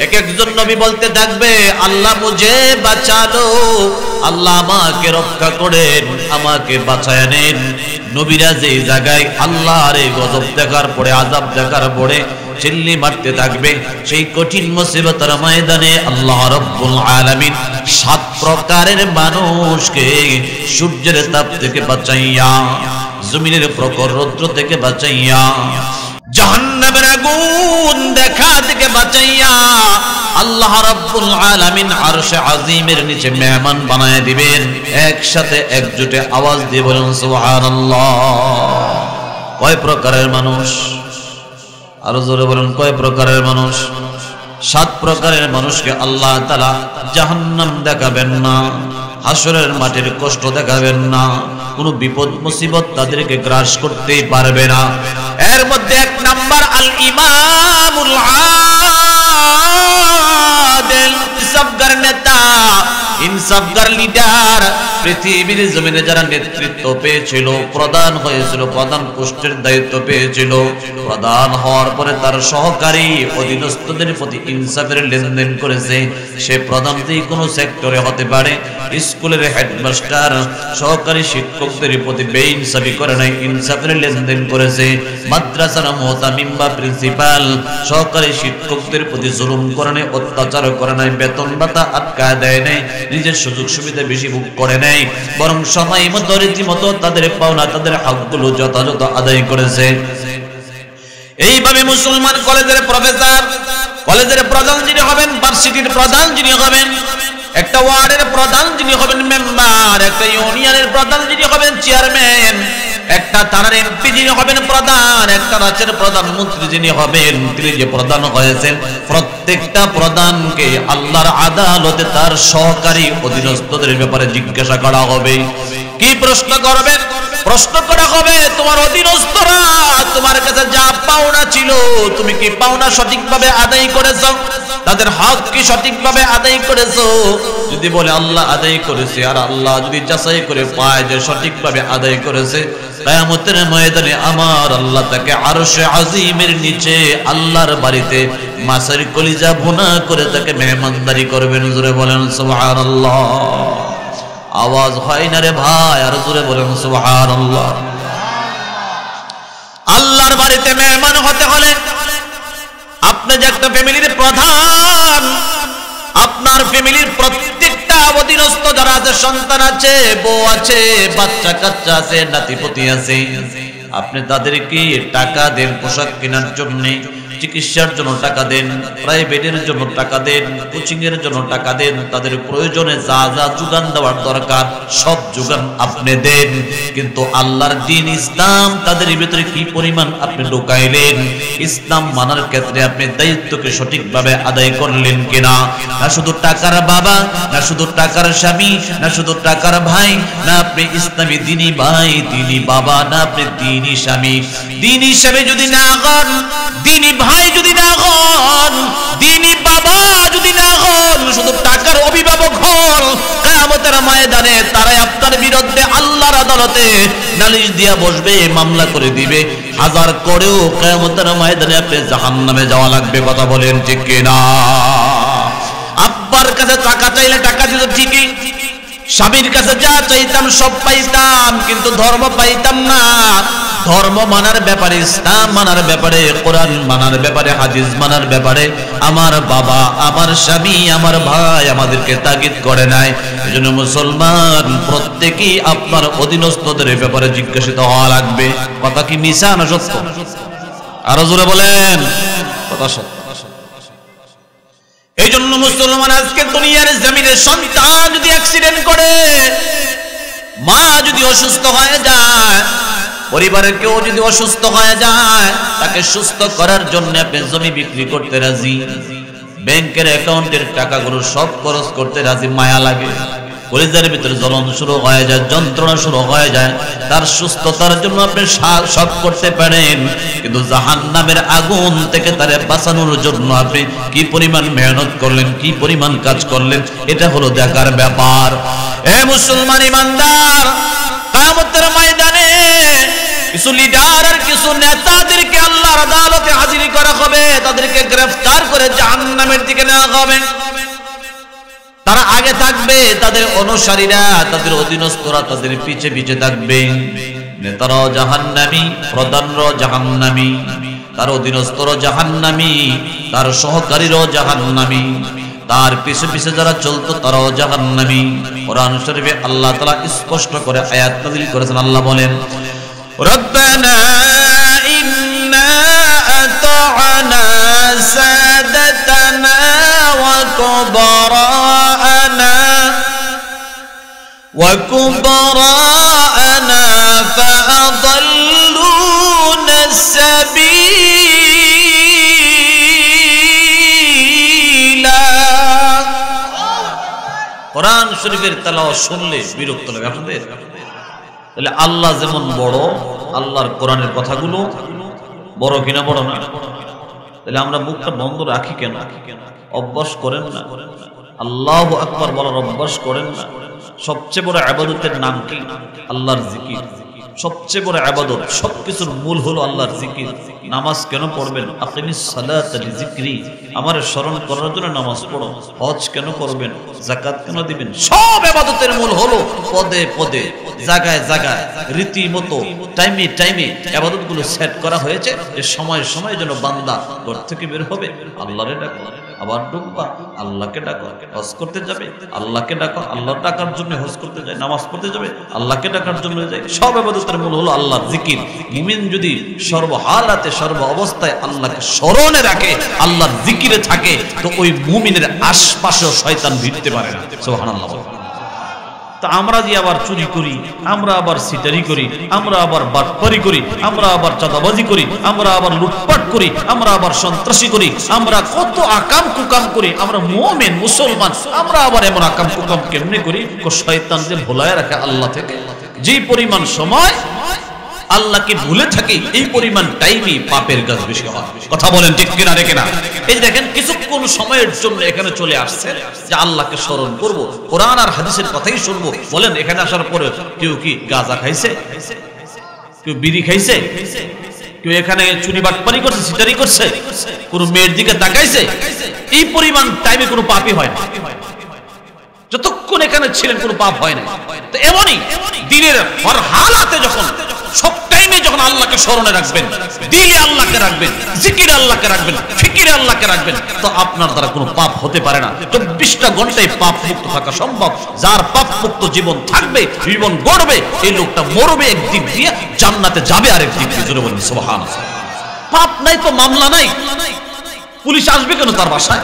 A: এক একজন নবী বলতে থাকবে, আল্লাহ মুঝে বাঁচালো, আল্লাহ আমাকে রক্ষা করেন, আমাকে বাঁচায় নেন। নবীরা যেই জায়গায় আল্লাহর এই গজব দেখার পরে, আযাব দেখার পরে চিল্লি মারতে থাকবে, সেই কঠিন মুসিবতের ময়দানে আল্লাহ রাব্বুল আলামিন 7 প্রকারের মানুষকে সূর্যের তাপ থেকে বাঁচাইয়া, জমিনের প্রখর রৌদ্র থেকে বাঁচাইয়া, জাহান্নামের আগুন দেখা থেকে বাঁচাইয়া আল্লাহ রাব্বুল আলামিন আরশে আজিমের নিচে মেহমান বানায় দিবেন। একসাথে একজোটে আওয়াজ দিয়ে বলুন সুবহানাল্লাহ। কয় প্রকারের মানুষ? আরো জোরে বলুন, কয় প্রকারের মানুষ? 7 প্রকারের মানুষকে আল্লাহ তাআলা জাহান্নাম দেখাবেন না, হাসরের মাটির কষ্ট দেখাবেন না, কোনো বিপদ মুসিবত তাদেরকে গ্রাস করতেই পারবে না। এর মধ্যে 1 নাম্বার আল ইমামুল আদিল, ইনসাফগার নেতা, ইনসাফগার লিডার। পৃথিবীর জমিনে যারা নেতৃত্ব পেয়েছিল, প্রধান হয়েছিল, প্রধান পোস্টের দায়িত্ব পেয়েছিল, প্রধান হওয়ার পরে তার সহকারী অধীনস্থদের প্রতি ইনসাফের লেনদেন করেছে। সে প্রধান যে কোনো সেক্টরে হতে পারে, স্কুলের হেডমাস্টার সহকারী শিক্ষকদের প্রতি বেইনসাফি করে নাই, ইনসাফের লেনদেন করেছে। মাদ্রাসার মুহতামিম বা প্রিন্সিপাল সহকারী শিক্ষকদের প্রতি জুলুম করে নাই, অত্যাচার করে নাই, বেতন ভাতা আটকায় দেয় নাই, নিজের সুযোগ সুবিধা বেশি ভোগ করে নাই, বরং সময় মতো রীতিমতো তাদের পাওনা, তাদের হকগুলো যথাযথ আদায় করেছে। এইভাবে মুসলমান কলেজের প্রফেসর, কলেজের প্রধান যিনি হবেন, ভার্সিটির প্রধান যিনি হবেন, একটা ওয়ার্ডের প্রধান যিনি হবেন মেম্বার, একটা ইউনিয়নের প্রধান যিনি হবেন চেয়ারম্যান, একটা থানার এমপি যিনি হবেন প্রধান, একটা রাজ্যের প্রধানমন্ত্রী যিনি হবেন, তিনি যে প্রধান হয়েছেন, প্রত্যেকটা প্রধানকে আল্লাহর আদালতে তার সহকারী অধীনস্থদের ব্যাপারে জিজ্ঞাসা করা হবে। কি প্রশ্ন করবেন? প্রশ্ন করা হবে, তোমার অধীনস্থরা তোমার কাছে যা পাওনা ছিল, তুমি কি পাওনা সঠিকভাবে আদায় করেছো? তাদের হক কি সঠিকভাবে আদায় করেছো? যদি বলে আল্লাহ আদায় করেছে, আর আল্লাহ যদি যাচাই করে পায় যে সঠিকভাবে আদায় করেছে, কিয়ামতের ময়দানে আমার আল্লাহ তাকে আরশে আজিমের নিচে আল্লাহর বাড়িতে মাছের কলিজা ভুনা করে তাকে মেহমানদারি করবেন। জোরে বলেন সুবহানাল্লাহ। আওয়াজ হয় না রে ভাই, আর জোরে বলেন সুবহানাল্লাহ। আল্লাহর বাড়িতে মেহমান হতে হলে আপনি যে একটা ফ্যামিলির প্রধান, আপনার ফ্যামিলির প্রত্যেকটা অধীনস্থ যারা আছে, সন্তান আছে, বউ আছে, বাচ্চা কাচ্চা আছে, নাতিপতি আছে, আপনি তাদেরকে টাকা দেন পোশাক কেনার জন্য, চিকিৎসার জন্য টাকা দেন, প্রাইভেটের জন্য টাকা দেন, কোচিং এর জন্য টাকা দেন, তাদের প্রয়োজনে যা যা যোগান দেওয়ার দরকার সব যোগান আপনি দেন। কিন্তু আল্লাহর দ্বীন ইসলাম তাদের ভিতরে কি পরিমাণ আপনি ঢুকাইলেন, ইসলাম মানার ক্ষেত্রে আপনি দায়িত্বকে সঠিকভাবে আদায় করলেন কিনা? না শুধু টাকার বাবা, না শুধু টাকার স্বামী, না শুধু টাকার ভাই, না আপনি ইসলামী দ্বীনি ভাই দ্বীনি বাবা, না আপনি দ্বীনি স্বামী। দ্বীনি স্বামী যদি না হন, দ্বীনি ভাই যদি না হন, দ্বীনি বাবা যদি না হন, শুধু টাকার অভিভাবক হন, কিয়ামতের ময়দানে তারাই আপনার বিরুদ্ধে আল্লাহর আদালতে নালিশ দিয়া বসবে, মামলা করে দিবে। হাজার করেও কিয়ামতের ময়দানে আপনি জাহান্নামে যাওয়া লাগবে। কথা বলেন ঠিক কিনা? আব্বার কাছে টাকা চাইলে টাকা দিত ঠিকই, স্বামীর কাছে যা চাইতাম সব পাইতাম, কিন্তু ধর্ম পাইতাম না। ধর্ম মানার ব্যাপারে, ইসলাম মানার ব্যাপারে, কোরআন মানার ব্যাপারে, হাদিস মানার ব্যাপারে আমার বাবা, আমার স্বামী, আমার ভাই আমাদেরকে তাগিদ করে নাই। এজন্য মুসলমান প্রত্যেকেই আপনার অধীনস্থদের ব্যাপারে জিজ্ঞাসিত হওয়া লাগবে। কথা কি মিছা না সত্য? আরো জোরে বলেন। কথা সত্য। এই জন্য মুসলমান আজকে দুনিয়ার জমিনে সন্তান যদি অ্যাক্সিডেন্ট করে, মা যদি অসুস্থ হয়ে যায়, পরিবারের কেউ যদি অসুস্থ হয়ে যায়, তাকে সুস্থ করার জন্য আপনি জমি বিক্রি করতে রাজি, ব্যাংকের অ্যাকাউন্টের টাকাগুলো সব খরচ করতে রাজি। মায়া লাগে, কলিজার ভিতরে জ্বলন শুরু হয়ে যায়, যন্ত্রণা শুরু হয়ে যায়। তার সুস্থতার জন্য আপনি সব করতে পারেন, কিন্তু জাহান্নামের আগুন থেকে তারে বাঁচানোর জন্য আপনি কি পরিমাণ মেহনত করলেন, কি পরিমাণ কাজ করলেন, এটা হলো দেখার ব্যাপার। এ মুসলমান ইমানদার, কিয়ামতের ময়দানে কিছু লিডার আর কিছু নেতাদেরকে আল্লাহর আদালতে হাজির করা হবে, তাদেরকে গ্রেফতার করে জাহান্নামের দিকে নেওয়া হবে। তারা আগে থাকবে, তাদের অনুসারীরা, তাদের অধীনস্থরা তাদের পিছে পিছে থাকবে। নেতারাও জাহান্নামী, প্রধানরাও জাহান্নামী, তার অধীনস্থরাও জাহান্নামী, তার সহকারীরাও জাহান্নামী, তার পিছে পিছে যারা চলতো তারাও জাহান্নামী। কোরআন শরীফে আল্লাহ তাআলা স্পষ্ট করে আয়াত নাযিল করেছেন। আল্লাহ বলেন, রব্বানা ইন্না আতা'না সাদাতানা ওয়া কুবরা'না ফাআদাল্লুনা সাবিলা। কোরআন শরীফের তেলাওয়াত শুনলে বিরক্ত লাগে আপনাদের? তাহলে আল্লাহ যেমন বড়, আল্লাহর কোরআনের কথাগুলো বড় কিনা? বড় না? তাহলে আমরা মুখটা বন্ধ রাখি কেন? অভ্যাস করেন না? আল্লাহু আকবার বলার অভ্যাস করেন না? সবচেয়ে বড় ইবাদতের নাম কি? আল্লাহর জিকির। সবচেয়ে বড় ইবাদত, সবকিছুর মূল হলো আল্লাহর জিকির। নামাজ কেন পড়বেন? আকিমিস সালাতা লিযিকরি, আমার স্মরণ করার জন্য নামাজ পড়ো। হজ কেন করবেন? যাকাত কেন দিবেন? সব ইবাদতের মূল হলো পদে পদে, জায়গায় জায়গায়, রীতিমতো, টাইমে টাইমে ইবাদতগুলো সেট করা হয়েছে যে সময় সময় যেন বান্দা ঘর থেকে বের হবে, আল্লাহরে ডাকো, আবার ঢুকবা, আল্লাহকে ডাকো। হজ করতে যাবে, আল্লাহকে ডাকো, আল্লাহর ডাকার জন্য হজ করতে যায়। নামাজ পড়তে যাবে, আল্লাহকে ডাকার জন্য যায়। সব ইবাদতের মূল হলো আল্লাহর জিকির। মুমিন যদি সর্বহালাতে, সর্ব অবস্থায় আল্লাহকে স্মরণে রাখে, আল্লাহর জিকিরে থাকে, তো ওই মুমিনের আশপাশেও শয়তান ভিড়তে পারে না। সুবহানাল্লাহ। তা আমরা যে আবার চুরি করি, আমরা আবার সিটারি করি, আমরা আবার বাটপারি করি, আমরা আবার চাঁদাবাজি করি, আমরা আবার লুটপাট করি, আমরা আবার সন্ত্রাসী করি, আমরা কত আকাম কুকাম করি। আমরা মুমিন মুসলমান, আমরা আবার এমন আকাম কুকাম কেমনে করি? শয়তান যে ভোলায় রাখে আল্লাহ থেকে। যে পরিমাণ সময় আল্লাহকে ভুলে থাকি, এই পরিমাণ টাইমই পাপের কাজ বেশি হয়। কথা বলেন ঠিক কিনা? রেখে না? এই দেখেন কিছুক্ষণ সময়ের জন্য এখানে চলে আসছে যে আল্লাহকে স্মরণ করব, কোরআন আর হাদিসের কথাই শুনবো। বলেন এখানে আসার পরে কেউ কি গাঁজা খাইছে? কেউ বিড়ি খাইছে? কেউ এখানে চুরি বাটপারি করছে, সিটারি করছে? কোন মেয়ের দিকে তাকাইছে? এই পরিমাণ টাইমে কোনো পাপই হয় না। যতক্ষণ এখানে ছিলেন কোনো পাপ হয় না। তো এমনই দিনের হর হালাতে যখন সব টাইমে যখন আল্লাহকে স্মরণে রাখবেন, দিলে আল্লাহকে রাখবেন, জিকিরে আল্লাহকে রাখবেন, ফিকিরে আল্লাহকে রাখবেন, তো আপনার দ্বারা কোনো পাপ হতে পারে না। 24টা ঘন্টায় পাপ মুক্ত থাকা সম্ভব। যার পাপ মুক্ত জীবন থাকবে, জীবন গড়বে, এই লোকটা মরবে একদিক দিয়ে, জান্নাতে যাবে আরেক দিক দিয়ে। জোরে বলুন সুবহানাল্লাহ। পাপ নাই তো মামলা নাই, পুলিশ আসবে কেন তার বাসায়?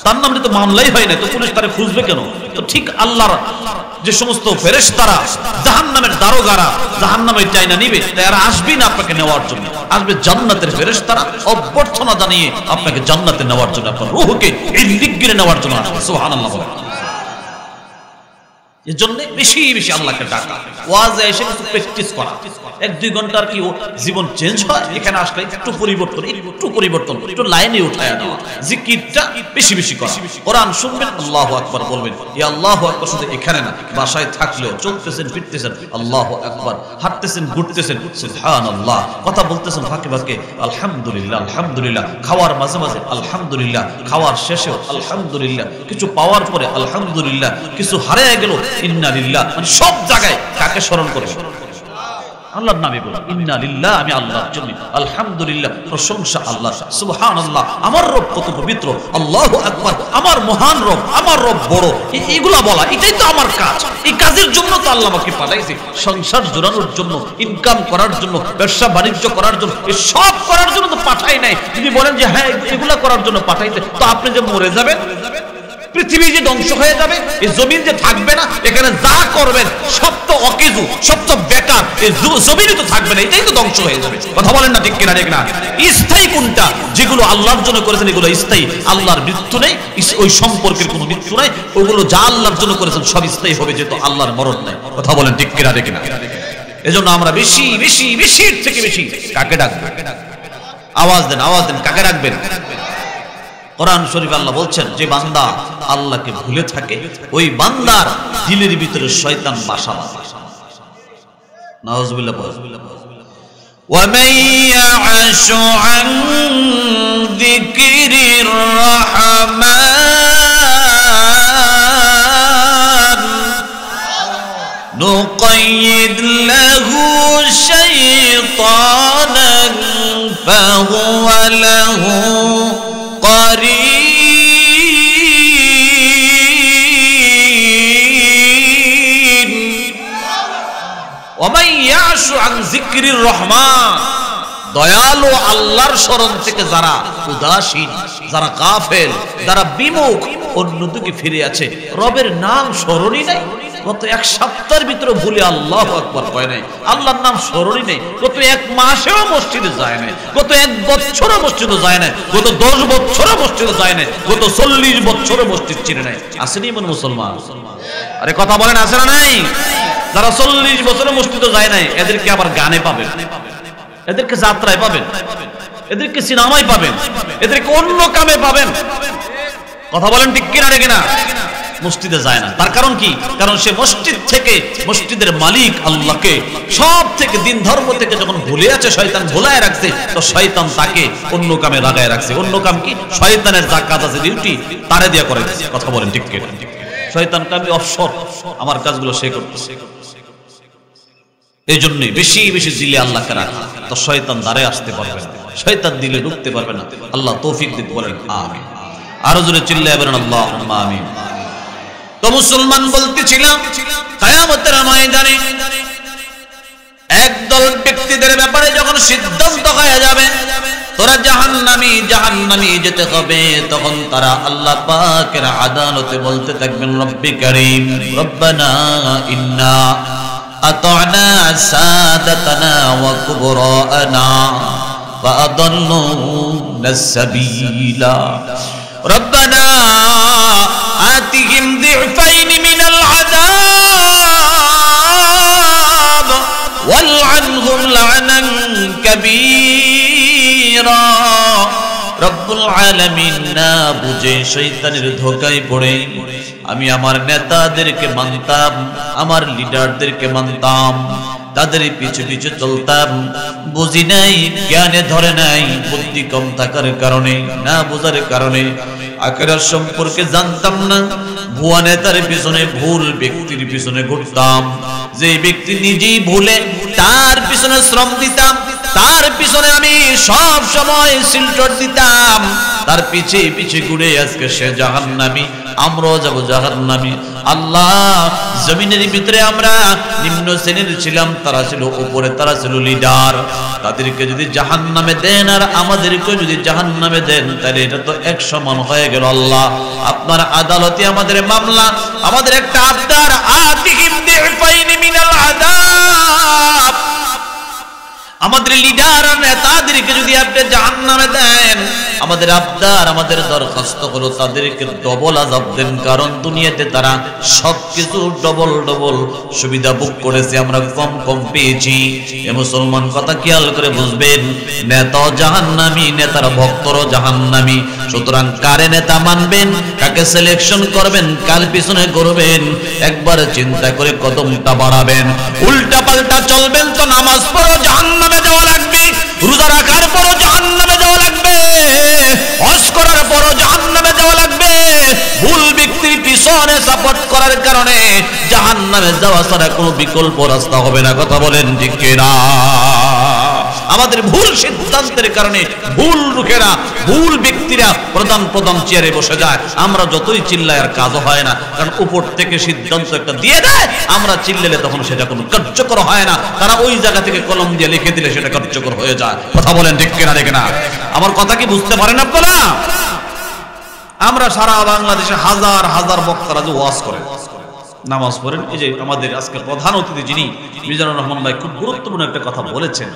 A: তার নামে তো মামলাই হয় না, তো পুলিশ তারে খুঁজবে কেন? তো ঠিক আল্লাহর যে সমস্ত ফেরেশতারা জাহান্নামের দারোগারা জাহান্নামে চাইনা নিবে, তারা আসবে না আপনাকে নেওয়ার জন্য, আসবে জান্নাতের ফেরেশতারা অভ্যর্থনা জানিয়ে আপনাকে জান্নাতে নেওয়ার জন্য, আপনার রূহকে ইল্লিগিরে নেওয়ার জন্য আসবে। সুবহানাল্লাহ। এজন্য বেশি বেশি আল্লাহকে ডাকা, ওয়াজে এসে কিছু প্র্যাকটিস করা, 1-2 ঘন্টার কি জীবন চেঞ্জ হয়। এখানে আসলে একটু পরিবর্তন, একটু লাইনে উঠায়া দেওয়া, জিকিরটা বেশি বেশি করা, কোরআন শুনবেন, আল্লাহু আকবার বলবেন। এই আল্লাহু আকবার শুধু এখানে না, বাসায় থাকলেও চলতেছেন ফিরতেছেন আল্লাহু আকবার, হাঁটতেছেন ঘুরতেছেন সুবহানাল্লাহ, কথা বলতেছেন ফাঁকে ফাঁকে আলহামদুলিল্লাহ আলহামদুলিল্লাহ, খাওয়ার মাঝে মাঝে আলহামদুলিল্লাহ, খাওয়ার শেষেও আলহামদুলিল্লাহ, কিছু পাওয়ার পরে আলহামদুলিল্লাহ, কিছু হারিয়ে গেল ইন্না লিল্লাহ। মানে সব জায়গায় কাকে স্মরণ করবে? আল্লাহর নামে বলুন ইন্না লিল্লাহ, আমি আল্লাহর জন্য, আলহামদুলিল্লাহ, প্রশংসা আল্লাহ, সুবহানাল্লাহ, আমার রব কত পবিত্র, আল্লাহু আকবার, আমার মহান রব, আমার রব বড়, এইগুলা বলা, এটাই তো আমার কাজ। এই কাজের জন্য তো আল্লাহ আমাকে পাঠাইছে, সংসার জোড়ানোর জন্য, ইনকাম করার জন্য, ব্যবসা বাণিজ্য করার জন্য, এই সব করার জন্য তো পাঠাই নাই। যদি বলেন যে হ্যাঁ এগুলা করার জন্য পাঠাইছে, তো আপনি যে মরে যাবেন, পৃথিবী যে ধ্বংস হয়ে যাবে, এই জমিন যে থাকবে না, এখানে যা করবেন সব তো অকেজু, সব তো বেকার, এই জমিনই তো থাকবে না, এটাই তো ধ্বংস হয়ে যাবে। কথা বলেন না ঠিক কিনা? ঠিক না? স্থায়ী কোনটা? যেগুলো আল্লাহর জন্য করেছেন এগুলো স্থায়ী, আল্লাহর মৃত্যু নেই, ওই সম্পর্কের কোনো মৃত্যু নাই। ওগুলো যা আল্লাহর জন্য করেছেন সব স্থায়ী হবে, যেহেতু আল্লাহর মরণ নাই। কথা বলেন ঠিক কিনা? ঠিক না? এজন্য আমরা বেশি বেশি বেশির থেকে বেশি কাকে ডাকবো? আওয়াজ দেন, আওয়াজ দেন, কাকে ডাকবেন? কোরআন শরীফ আল্লাহ বলছেন, যে বান্দা আল্লাহকে ভুলে থাকে ওই বান্দার দিলের ভিতরে শয়তান বাসা বাঁধে। নাউযুবিল্লাহ। ওয়ামান ইয়া'শু আন যিকরির রাহমান নুকাইয়িদ লাহু শাইতানান ফাহুয়া লাহু قرين ومن يعش عن ذكر الرحمن দয়ালু আল্লাহর স্মরণ থেকে যারা উদাসীন, যারা গাফেল, যারা বিমুখ, অন্যদিকে ফিরে আছে, রবের নাম স্মরণই নাই, গত এক সপ্তাহের ভিতরে ভুলে আল্লাহু আকবার কয় নাই, আল্লাহর নাম স্মরণই নেই, গত এক মাসেও মসজিদে যায় নাই, গত 1 বছরও মসজিদে যায় নাই, গত 10 বছরও মসজিদে যায় নাই, গত 40 বছরও মসজিদ চিনে নাই। আসেনি মনে মুসলমান? আরে কথা বলেন, আছে না নাই? যারা 40 বছরে মসজিদে যায় নাই, এদেরকে আবার গানে পাবেন, এদেরকে যাত্রায় পাবেন, এদেরকে সিনেমায় পাবেন, এদেরকে অন্য কামে পাবেন। কথা বলেন ঠিক কিনা? ঠিক না? মসজিদে যায় না, তার কারণ কি? কারণ সে মসজিদ থেকে, মসজিদের মালিক আল্লাহকে সব থেকে, দিন ধর্ম থেকে যখন ভুলে আছে, শয়তান ভুলায় রাখছে, তো শয়তান তাকে অন্য কামে লাগায় রাখছে। অন্য কাম কি? শয়তানের যা কাজ আছে, ডিউটি, তারে দিয়া করে দিচ্ছে। কথা বলেন ঠিক কিনা? শয়তান কামে অফসর, আমার কাজগুলো সে করতেছে। এই জন্যই বেশি বেশি দিলে আল্লাহকে রাখা, তো শয়তান দ্বারে আসতে পারবে না, শয়তান দিলে ঢুকতে পারবে না। আল্লাহ তৌফিক দিতে বলেন আমিন। আরো জোরে চিল্লায় বলেন আল্লাহুম্মা আমিন। তো মুসলমান বলতেছিলাম, কিয়ামতের ময়দানে একদল ব্যক্তিদের ব্যাপারে যখন সিদ্ধান্ত হয়ে যাবে তোরা জাহান্নামী জাহান্নামী যেতে হবে, তখন তারা আল্লাহ পাকের আদালতে বলতে থাকবেন, রব্বি কারীম রব্বানা ইন্না আতা'না সাদাতানা ওয়া কুবরানা ওয়া আদাল্লুনা সাবিলা রব্বানা আতিহিম দি'ফাইন মিনাল আযাব ওয়াল'আনহুম লা'নান কাবীরা। রব্বুল আলামিন না বুঝে শয়তানের ধোঁকায় পড়ে আমি আমার নেতাদেরকে মানতাম, আমার লিডারদেরকে মানতাম, তাদের পিছু পিছু চলতাম, বুঝি নাই, জ্ঞানে ধরে নাই, বুদ্ধি কম থাকার কারণে, না বোঝার কারণে আখিরাত সম্পর্কে জানতাম না। ভুয়া নেতার পিছনে, ভুল ব্যক্তির পিছনে ঘুরতাম, যে ব্যক্তি নিজেই ভুলে তার পিছনে শ্রম দিতাম, তার পিছনে আমি সব সময় সিলটর দিতাম, তার পিছে পিছে ঘুরে আজকে সে জাহান্নামী, আমরাও যাব জাহান্নামী। আল্লাহ, জমিনের ভিতরে আমরা নিম্ন শ্রেণীর ছিলাম, তারা ছিল উপরে, তারা ছিল লিডার। তাদেরকে যদি জাহান্নামে দেন আর আমাদেরকে যদি জাহান্নামে দেন, তাহলে এটা তো এক সমান হয়ে গেল। আল্লাহ, আপনার আদালতে আমাদের মামলা, আমাদের একটা আবদার, আতিহিম দিফাইনি মিনাল আযাব। আমাদের লিডার আর নেতাদেরকে যদি আপনি জাহান্নামে দেন, আমাদের আবদার, আমাদের দরখাস্ত হলো তাদেরকে ডবল আযাব দেন। কারণ দুনিয়াতে তারা সবকিছু ডবল ডবল সুবিধা ভোগ করেছে, আমরা কম কম পেয়েছি। এ মুসলমান, কথা খেয়াল করে বুঝবেন, নেতাও জাহান্নামী, নেতার ভক্তরও জাহান্নামী। সুতরাং কারে নেতা মানবেন, কাকে সিলেকশন করবেন, কার পিছনে করবেন, একবার চিন্তা করে কদমটা বাড়াবেন। উল্টা পাল্টা চলবেন তো নামাজ পড়ো জাহান্নামে যাওয়া লাগবে, রোজা রাখার পরও জাহান্নামে যাওয়া লাগবে, হজ করার পরও জাহান্নামে যাওয়া লাগবে। ভুল ব্যক্তির পিছনে সাপোর্ট করার কারণে জাহান্নামে যাওয়া ছাড়া কোনো বিকল্প রাস্তা হবে না। কথা বলেন ঠিক কিনা? আমাদের ভুল সিদ্ধান্তের কারণে ভুল লোকেরা, ভুল ব্যক্তিরা প্রধান প্রধান চেয়ারে বসে যায়। আমরা যতই চিল্লাই আর কাজও হয় না, কারণ উপর থেকে সিদ্ধান্ত একটা দিয়ে দেয়, আমরা চিল্লালে তখন সেটা কোনো কার্যকর হয় না। তারা ওই জায়গা থেকে কলম দিয়ে লিখে দিলে সেটা কার্যকর হয়ে যায়। কথা বলেন ঠিক কিনা? দেখে না, আমার কথা কি বুঝতে পারেন আপনারা? আমরা সারা বাংলাদেশে হাজার হাজার বক্তারা যে ওয়াজ করেন, নামাজ পড়েন। এই যে আমাদের আজকে প্রধান অতিথি যিনি মিজানুর রহমান ভাই খুব গুরুত্বপূর্ণ একটা কথা বলেছেন,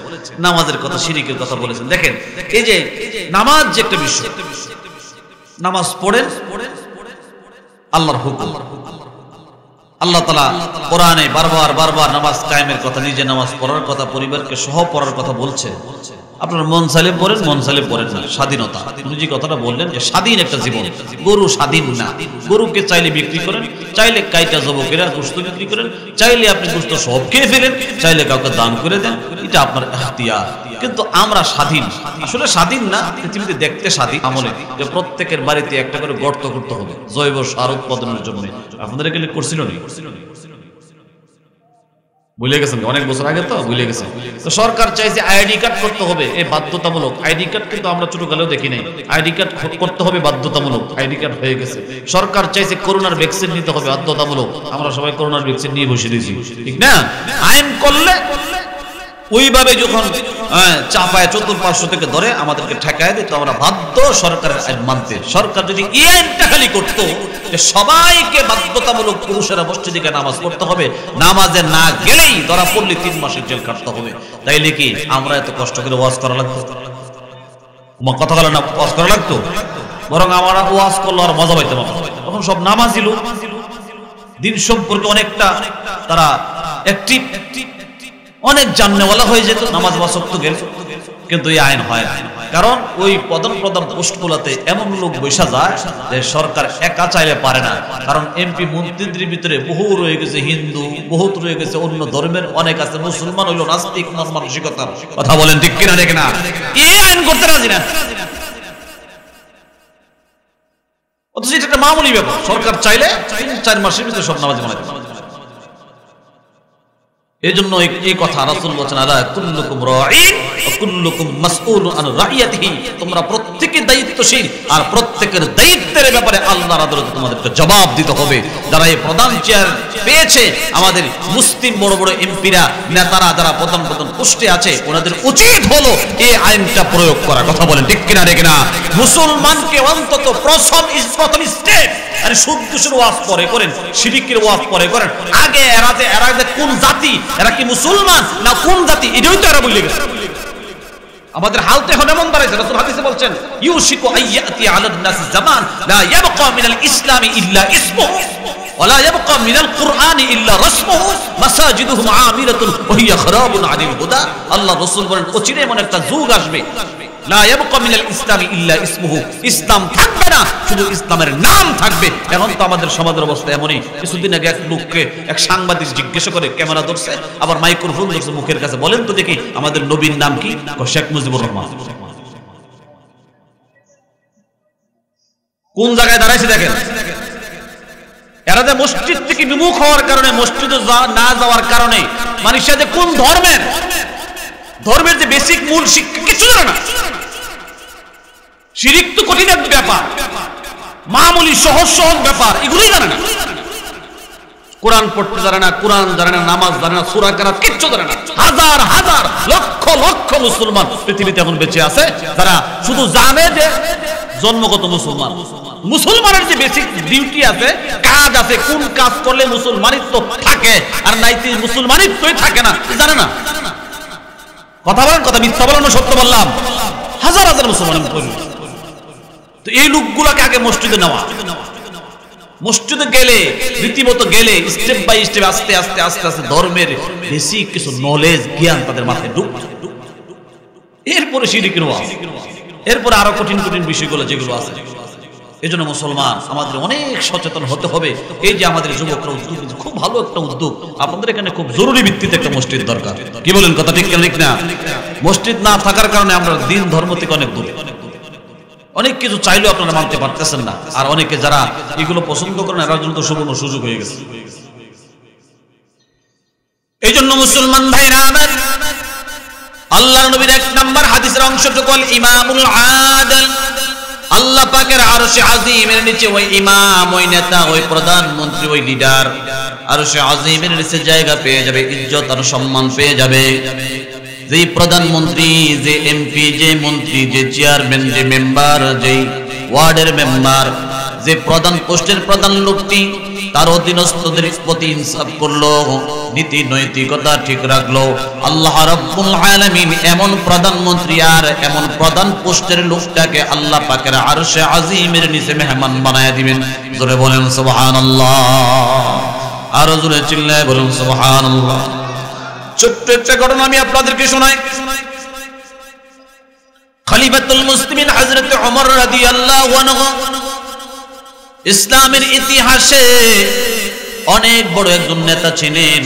A: নামাজের কথা, শিরিকের কথা বলেছেন। দেখেন, এই যে নামাজ যে একটা বিষয়, নামাজ পড়েন আল্লাহর হুকুম। আল্লাহ তাআলা কোরআনে বারবার বারবার নামাজ কায়েমের কথা, নিজে নামাজ পড়ার কথা, পরিবারকে সহ পড়ার কথা বলছে। আপনারা মন চাইলে পড়েন, মন চাইলে পড়েন না, স্বাধীনতা। যে কথাটা বললেন যে স্বাধীন একটা জীবন, গরু স্বাধীন না। গরুকে চাইলে বিক্রি করেন, চাইলে কাইটা জবকেরা গোশত বিক্রি করেন, চাইলে আপনি গোশত সব খেয়ে ফেলেন, চাইলে কাউকে দান করে দেন, এটা আপনার ইখতিয়ার। কিন্তু আমরা স্বাধীন, আসলে স্বাধীন না, পৃথিবীতে দেখতে স্বাধীন আমলে যে প্রত্যেকের বাড়িতে একটা করে গর্ত করতে হবে জৈব সার উৎপাদনের জন্য। আপনাদের এগুলো করছিল না? ভুলে গেছেন, অনেক বছর আগে তো ভুলে গেছেন। তো সরকার চাইছে আইডি কার্ড করতে হবে, এই বাধ্যতামূলক আইডি কার্ড, কিন্তু আমরা ছোটকালেও দেখি নাই আইডি কার্ড করতে হবে বাধ্যতামূলক, আইডি কার্ড হয়ে গেছে। সরকার চাইছে করোনার ভ্যাকসিন নিতে হবে বাধ্যতামূলক, আমরা সবাই করোনার ভ্যাকসিন নিয়ে বসে দিয়েছি, ঠিক না? আইন করলে ওইভাবে যখন চাপায় চতুর্পার্শ্ব থেকে ধরে আমাদেরকে ঠেকায় দিত, আমরা বাধ্য সরকারের আইন মানতে। সরকার যদি এই আইনটা খালি করতো যে সবাইকে বাধ্যতামূলক পুরুষেরা মসজিদে নামাজ পড়তে হবে, নামাজে না গেলেই ধরা পড়লে 3 মাসের জেল কাটতে হবে, তাইলে কি আমরা এত কষ্ট করে ওয়াজ করা লাগতো? কথা বলে না, ওয়াজ করা লাগতো? বরং আমরা ওয়াজ করলো আর মজা পাইতাম। তখন সব নামাজি লোক, দিন সম্পর্কে অনেকটা তারা অ্যাক্টিভ, অনেক জাননেওয়ালা হয়ে যেত, নামাজ ওয়াক্ত গেল। কিন্তু এই আইন হয় না, কারণ ওই প্রধান প্রধান পোস্টগুলোতে এমন লোক বসা যায় যে সরকার একা চাইলে পারে না। কারণ এমপি মন্ত্রীদের ভিতরে বহু রয়ে গেছে হিন্দু, বহুত রয়ে গেছে অন্য ধর্মের, অনেক আছে মুসলমান, হইল নাস্তিক মন মানসিকতার। কথা বলেন ঠিক কিনা? দেখে না, এই আইন করতে রাজি না। অথচ এটা একটা মামুলি ব্যাপার, সরকার চাইলে 3-4 মাসের ভিতরে সব নামাজ বানাতে পারে। এই জন্য এই কথা রাসূল বলেছেন, আলা কুল্লুকুম রাঈন ওয়া কুল্লুকুম মাসউলুন আন রাইয়াতিহি, তোমরা প্রত্যেকে দায়িত্বশীল আর প্রত্যেকের দায়িত্বের ব্যাপারে আল্লাহর আদালতে তোমাদেরকে জবাব দিতে হবে। যারা এই প্রধান চেয়ার পেয়েছে, আমাদের মুসলিম বড় বড় এমপিরা, নেতারা, যারা প্রধান প্রধান পোস্টে আছে, ওনাদের উচিত হলো এই আইনটা প্রয়োগ করা। কথা বলেন ঠিক কিনা? দেখে না, মুসলমানকে অন্তত প্রথম স্টেপ, আরে সুদঘুষের ওয়াজ পরে করেন, শিরিকের ওয়াজ পরে করেন, আগে এরা যে কোন জাতি, এরা কি মুসলমান না কোন জাতি, এটাই তো এরা বলে গেছে। আমাদের হালতে এখন এমন দাঁড়াইছে, রাসূল হাদিসে বলছেন, ইউশিকু আইয়াতি আলান নাস জামান লা ইয়াবকা মিনাল ইসলামি ইল্লা ইসমুহু ওয়া লা ইয়াবকা মিনাল কুরআনি ইল্লা রাসমুহু মাসাজিদুহুম আমিরাতুন ওয়া হিয়া খারাবুন আনিল হুদা। আল্লাহ রাসূল বলেন, অচিরে এমন একটা যুগ আসবে, লা ইয়াবকা মিনাল ইসলামি ইল্লা ইসমুহু, ইসলাম থাকবে না, শুধু ইসলামের নাম থাকবে। এখন তো আমাদের সমাজের অবস্থা এমনই। কিছুদিন আগে এক লোককে এক সাংবাদিক জিজ্ঞাসা করে, ক্যামেরা ধরছে, আবার মাইক্রোফোন ধরছে মুখের কাছে, বলেন তো দেখি আমাদের নবীর নাম কি? শেখ মুজিবুর রহমান। কোন জায়গায় দাঁড়াইছে দেখেন। এরা যে মসজিদ থেকে বিমুখ হওয়ার কারণে, মসজিদে না যাওয়ার কারণে মানুষরা যে কোন ধর্মের যে বেসিক মূল শিক্ষা কিছু জানে না। শিরিক তো কঠিন এক ব্যাপার,
B: মামুলি সহজ সহজ ব্যাপার এগুলোই জানে না। কোরআন পড়তে জানে না, কোরআন জানে না, নামাজ জানে না, সূরা কেরাত কিচ্ছু জানে না। হাজার হাজার লক্ষ লক্ষ মুসলমান পৃথিবীতে এখন বেঁচে আছে যারা শুধু জানে যে জন্মগত মুসলমান। মুসলমানের যে বেসিক ডিউটি আছে, কাজ আছে, কোন কাজ করলে মুসলমানিত্ব থাকে আর নাইতে মুসলমানিত্বই থাকে না জানে না। কথা বলেন, কথা মিথ্যা বলেন না সত্য বললাম? হাজার হাজার মুসলমান। তো এই লোকগুলোকে আগে মসজিদে নেওয়া, মসজিদে গেলে রীতিমতো গেলে স্টেপ বাই স্টেপ আস্তে আস্তে আস্তে আস্তে ধর্মের বেসিক কিছু নলেজ জ্ঞান তাদের মাথায় ঢুকছে। এরপরে শিরকের ওয়াজ, এরপরে আরো কঠিন কঠিন বিষয়গুলো যেগুলো আছে। এই জন্য মুসলমান আমাদের অনেক সচেতন হতে হবে। এই যে আমাদের যুবকরা উদ্যোগ, খুব ভালো একটা উদ্যোগ। আপনাদের এখানে খুব জরুরি ভিত্তিতে একটা মসজিদ দরকার। কি বলেন, কথা ঠিক না? মসজিদ না থাকার কারণে আমরা দিন ধর্ম থেকে অনেক দূরে। অনেক কিছু চাইলেও আপনারা মানতে পারতেছেন না। আর অনেকে যারা এগুলো পছন্দ করেন এরা জন্য তো সুবর্ণ সুযোগ হয়ে গেছে। এই জন্য মুসলমান ভাইরা আমার, আল্লাহর নবীর এক নাম্বার হাদিসের অংশটুকু হল ইমামুল আদল। আল্লাহ পাকের আরশে আজিমের নিচে ওই ইমাম, ওই নেতা, ওই প্রধানমন্ত্রী, ওই লিডার আরশে আজিমের নিচে জায়গা পেয়ে যাবে, ইজ্জত আর সম্মান পেয়ে যাবে। যে প্রধানমন্ত্রী, যে এমপি, যে মন্ত্রী, যে চেয়ারম্যান, যে মেম্বার, যে ওয়ার্ডের মেম্বার, যে প্রধান পোস্টের প্রধান লোকটি তার অধীনস্থদের প্রতি ইনসাফ করলো, নীতি নৈতিকতা ঠিক রাখলো, আল্লাহ রাব্বুল আলামিন এমন প্রধানমন্ত্রী আর এমন প্রধান পোস্টের লোকটাকে আল্লাহ পাকের আরশে আজিমের নিচে মেহমান বানায় দিবেন। জোরে বলেন সুবহানাল্লাহ, আর জোরে চিল্লায় বলেন সুবহানাল্লাহ। ছোট্ট একটা ঘটনা আমি আপনাদেরকে শোনাই। খলিফাতুল মুসলিমিন হযরত ওমর রাদিয়াল্লাহু আনহু ইসলামের ইতিহাসে অনেক বড় একজন নেতা ছিলেন।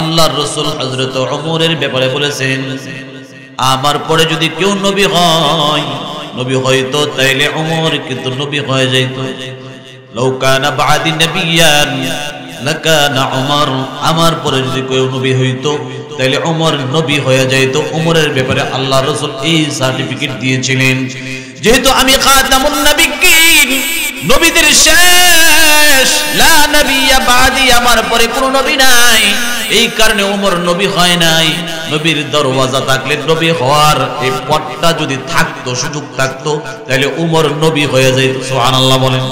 B: আল্লাহর রাসূল হযরত ওমরের ব্যাপারে বলেছেন, আমার পরে যদি কেউ নবী হয়, নবী হয়তো তাইলে ওমর কিন্তু নবী হয়ে যাইত। লাউ কানা বাদি নবিয়ান লাকানা ওমর, আমার পরে যদি কেউ নবী হইতো তাইলে ওমর নবী হয়ে যাইত। ওমরের ব্যাপারে আল্লাহর রাসূল এই সার্টিফিকেট দিয়েছিলেন। যেহেতু আমি খাতামুন নবিয়্যিন, নবীদের শেষ, লা নবিয়্যা বাদি, আমার পরে কোনো নবী নাই, এই কারণে ওমর নবী হয় নাই। নবীর দরওয়াজা থাকলে নবী হওয়ার এই পথটা যদি থাকতো, সুযোগ থাকতো, তাহলে ওমর নবী হয়ে যাইত। সুবহানাল্লাহ বলেন।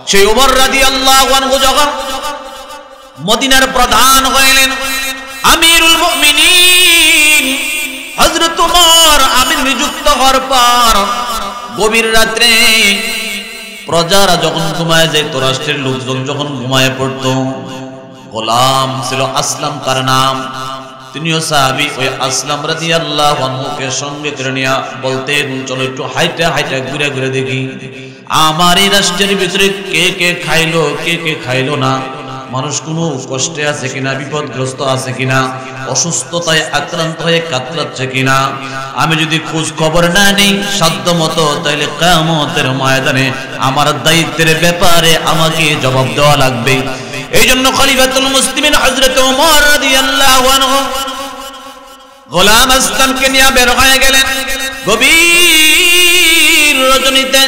B: সেই ওমর রাদিয়াল্লাহু আনহু যখন মদিনার প্রধান হইলেন, আমিরুল মুমিনিন হযরত ওমর আমির নিযুক্ত হওয়ার পর গভীর রাত্রে প্রজারা যখন ঘুমায় যেত, রাষ্ট্রের লোকজন যখন ঘুমায় পড়তো, গোলাম ছিল আসলাম তার নাম, তিনিও সাহাবী। ওই আসলাম রাদিয়াল্লাহু আনহুকে সঙ্গে করে নিয়ে বলতেন, চলো একটু হাইটা হাইটা ঘুরে ঘুরে দেখি আমার এই রাষ্ট্রের ভিতরে কে কে খাইলো, কে কে খাইলো না, মানুষ কোনো কষ্টে আছে কিনা, বিপদগ্রস্ত আছে কিনা, অসুস্থতায় আক্রান্ত হয়ে কাতরাচ্ছে কিনা। আমি যদি খোঁজ খবর না নেই সাধ্য মতো, তাহলে কিয়ামতের ময়দানে আমার দায়িত্বের ব্যাপারে আমাকে জবাব দেওয়া লাগবে। এই জন্য খলিফাতুল মুসলিমিন হযরত ওমর রাদিয়াল্লাহু আনহু গোলাম আসলামকে নিয়ে বের হয়ে গেলেন। গভীর রজনীতে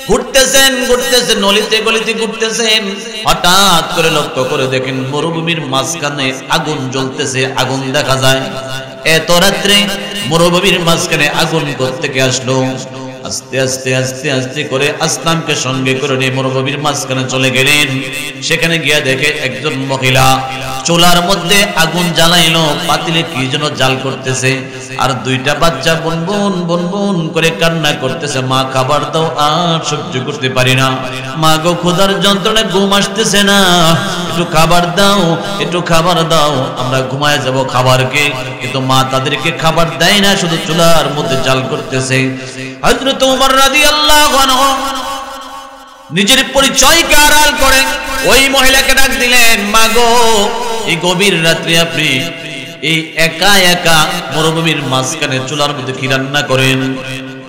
B: ঘুরতেছেন ঘুরতেছেন, নলিতে গলিতে ঘুরতেছেন, হঠাৎ করে লক্ষ্য করে দেখেন মরুভূমির মাঝখানে আগুন জ্বলতেছে, আগুন দেখা যায়। এত রাত্রে মরুভূমির মাঝখানে আগুন কোত্থেকে আসলো? আস্তে আস্তে আস্তে আস্তে করে আসলামকে সঙ্গে করে নিয়ে মরুভূমির মাঝখানে চলে গেলেন। সেখানে গিয়ে দেখে একজন মহিলা চুলার মধ্যে আগুন জ্বালাইলো, পাতিলে কি যেন জাল করতেছে, আর দুইটা বাচ্চা বনবন বনবন করে কান্না করতেছে, মা খাবার দাও, আর সহ্য করতে পারি না, মা গো ক্ষুধার যন্ত্রণায় ঘুম আসতেছে না, একটু খাবার দাও, একটু খাবার দাও, আমরা ঘুমায় যাব খাবারকে। কিন্তু মা তাদেরকে খাবার দেয় না, শুধু চুলার মধ্যে জাল করতেছে। হযরত ওমর রাদিয়াল্লাহু আনহু নিজের পরিচয়কে আড়াল করে ওই মহিলাকে ডাক দিলেন, মা গো এই গভীর রাত্রে আপনি এই একা একা মরুভূমির মাঝখানে চুলার মধ্যে কি রান্না করেন?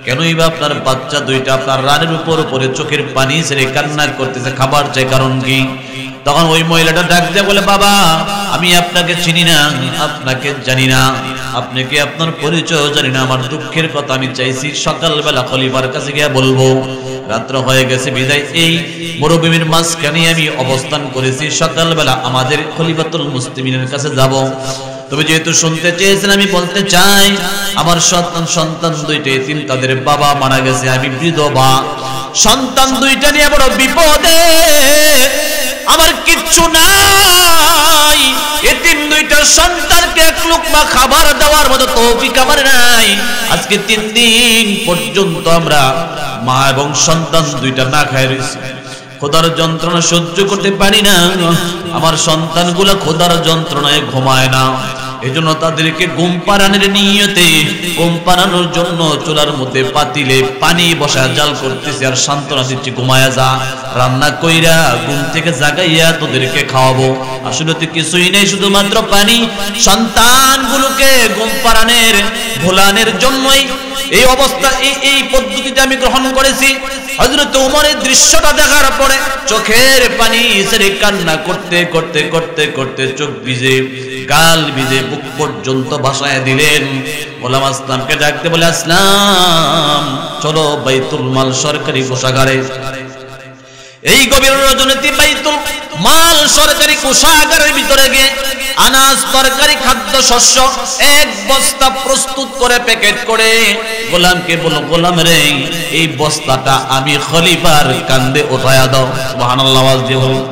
B: কেনই বা আপনার বাচ্চা দুইটা আপনার রানের উপর উপরে চোখের পানি ছেড়ে কান্না করতেছে, খাবার চাই, কারণ কি? তখন ওই মহিলাটা ডাক দিয়ে বলে, বাবা আমি আপনাকে চিনি না, আপনাকে জানি না, আপনাকে আপনার পরিচয় জানি না, আমার দুঃখের কথা আমি চাইছি সকালবেলা খলিফার কাছে গিয়ে বলবো। রাত্র হয়ে গেছে বিদায় এই মরুভূমির মাঝখানে আমি অবস্থান করেছি, সকালবেলা আমাদের খলিফাতুল মুসলিমিনের কাছে যাব। তবে যেহেতু শুনতে চেয়েছেন আমি বলতে চাই, আমার সন্তান দুইটা এতিম, তাদের বাবা মারা গেছে, আমি বিধবা, সন্তান দুইটা নিয়ে বড় বিপদে, আমার কিচ্ছু নাই, এতিম দুইটা সন্তানকে এক লুকমা খাবার দেওয়ার মতো তৌফিক আমার নাই। আজকে 3 দিন পর্যন্ত আমরা মা এবং সন্তান দুইটা না খায় রয়েছি, খোদার যন্ত্রণা সহ্য করতে পারি না, আমার সন্তানগুলো খোদার যন্ত্রণায় ঘুমায় না, এজন্য তাদেরকে ঘুম পাড়ানোর নিয়তে, ঘুম পাড়ানোর জন্য চুলার মধ্যে পাতিলে পানি বসা জাল করতেছি আর সান্ত্বনা দিচ্ছি, ঘুমায়া যা, রান্না কইরা ঘুম থেকে জাগাইয়া তোদেরকে খাওয়াবো। আসলে তো কিছুই নেই, শুধুমাত্র পানি। সন্তানগুলোকে ঘুম পাড়ানোর ভোলানোর জন্যই এই অবস্থা, এই পদ্ধতিতে আমি গ্রহণ করেছি। হযরত ওমরের দৃশ্যটা দেখার পরে চোখের পানি ছেড়ে কান্না করতে করতে করতে করতে চোখ ভিজে, গাল ভিজে, বুক পর্যন্ত ভাসায় দিলেন। গোলাম আসলামকে ডাকতে বলে, আসলাম চলো বাইতুল মাল সরকারি কোষাগারে। এই গভীর রজনীতে বাইতুল মাল সরকারি কোষাগারের ভিতরে গিয়ে আনাজ তরকারি খাদ্য শস্য 1 বস্তা প্রস্তুত করে প্যাকেট করে গোলামকে বলো, গোলাম রে এই বস্তাটা আমি খলিফার কান্দে উঠায়া দাও। সুবহানাল্লাহ, আওয়াজ দিয়ে বলুন,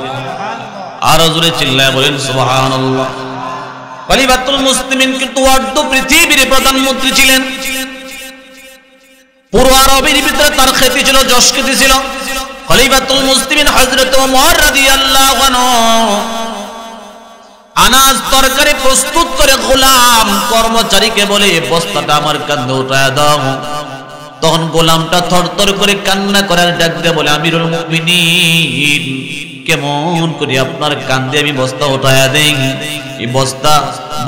B: আর জোরে চিল্লায় বলেন সুবহানাল্লাহ। খলিফাতুল মুসলিমিন কিন্তু অর্ধ পৃথিবীর প্রধানমন্ত্রী ছিলেন, পুরো আরবের ভিতরে তার খ্যাতি ছিল, যশ খ্যাতি ছিল। খলিফাতুল মুসলিমিন হযরত ওমর রাদিয়াল্লাহু আনহু আনাজ তরকারি প্রস্তুত করে গোলাম কর্মচারীকে বলে, বস্তাটা আমার কাঁধে উঠায়া দাও। তখন গোলামটা থরথর করে কান্না করার ডাক দিয়ে বলে, আমিরুল মুমিনিন কেমন করে আপনার কাঁধে আমি বস্তা উঠায়া দেই? এই বস্তা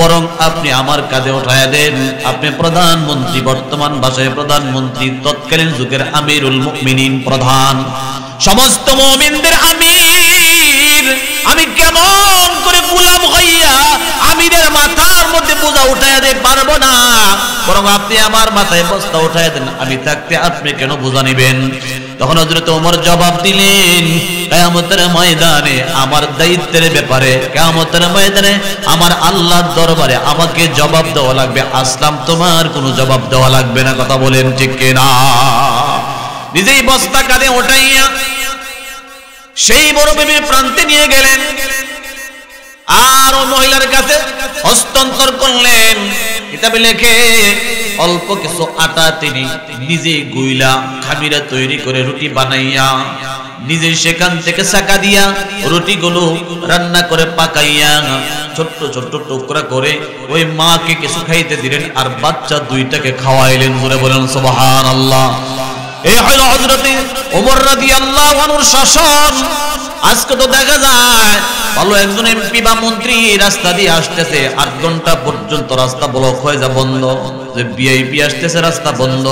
B: বরং আপনি আমার কাঁধে উঠায়া দেন, আপনি প্রধানমন্ত্রী, বর্তমান ভাষায় প্রধানমন্ত্রী, তৎকালীন যুগের আমিরুল মুমিনিন, প্রধান, সমস্ত মুমিনদের আমির। আমি কেমন করে গোলাম হইয়া আমিরের মাথার মধ্যে বোঝা উঠাইয়া দিতে পারবো না, বরং আপনি আমার মাথায় বস্তা উঠাইয়া দেন, আমি থাকতে আপনি কেন বোঝা নিবেন? তখন হযরত ওমর জবাব দিলেন, কিয়ামতের ময়দানে আমার দায়িত্বের ব্যাপারে, কিয়ামতের ময়দানে আমার আল্লাহর দরবারে আমাকে জবাব দেওয়া লাগবে, আসলাম তোমার কোনো জবাব দেওয়া লাগবে না। কথা বলেন ঠিক কিনা? নিজেই বস্তা কাঁধে উঠাইয়া সেই মরুভূমির প্রান্তে নিয়ে গেলেন, আর ওই মহিলার কাছে হস্তান্তর করলেন। কিতাবে লেখে অল্প কিছু আটা তিনি নিজে গুইলা খামিরা তৈরি করে রুটি বানাইয়া নিজে সেখান থেকে ছাকা দিয়া রুটিগুলো রান্না করে পাকাইয়া ছোট্ট ছোট্ট টুকরা করে ওই মাকে কিছু খাইতে দিলেন, আর বাচ্চা দুইটাকে খাওয়াইলেন। জোরে বলেন সুবহানাল্লাহ। এই হলো হযরত ওমর রাদিয়াল্লাহু আনহুর শাসন। আজকে তো দেখা যায় ভালো একজন এমপি বা মন্ত্রী রাস্তা দিয়ে আসতেছে, 8 ঘন্টা পর্যন্ত রাস্তা ব্লক হয়ে যায়, বন্ধ। যে ভিআইপি আসতেছে রাস্তা বন্ধ,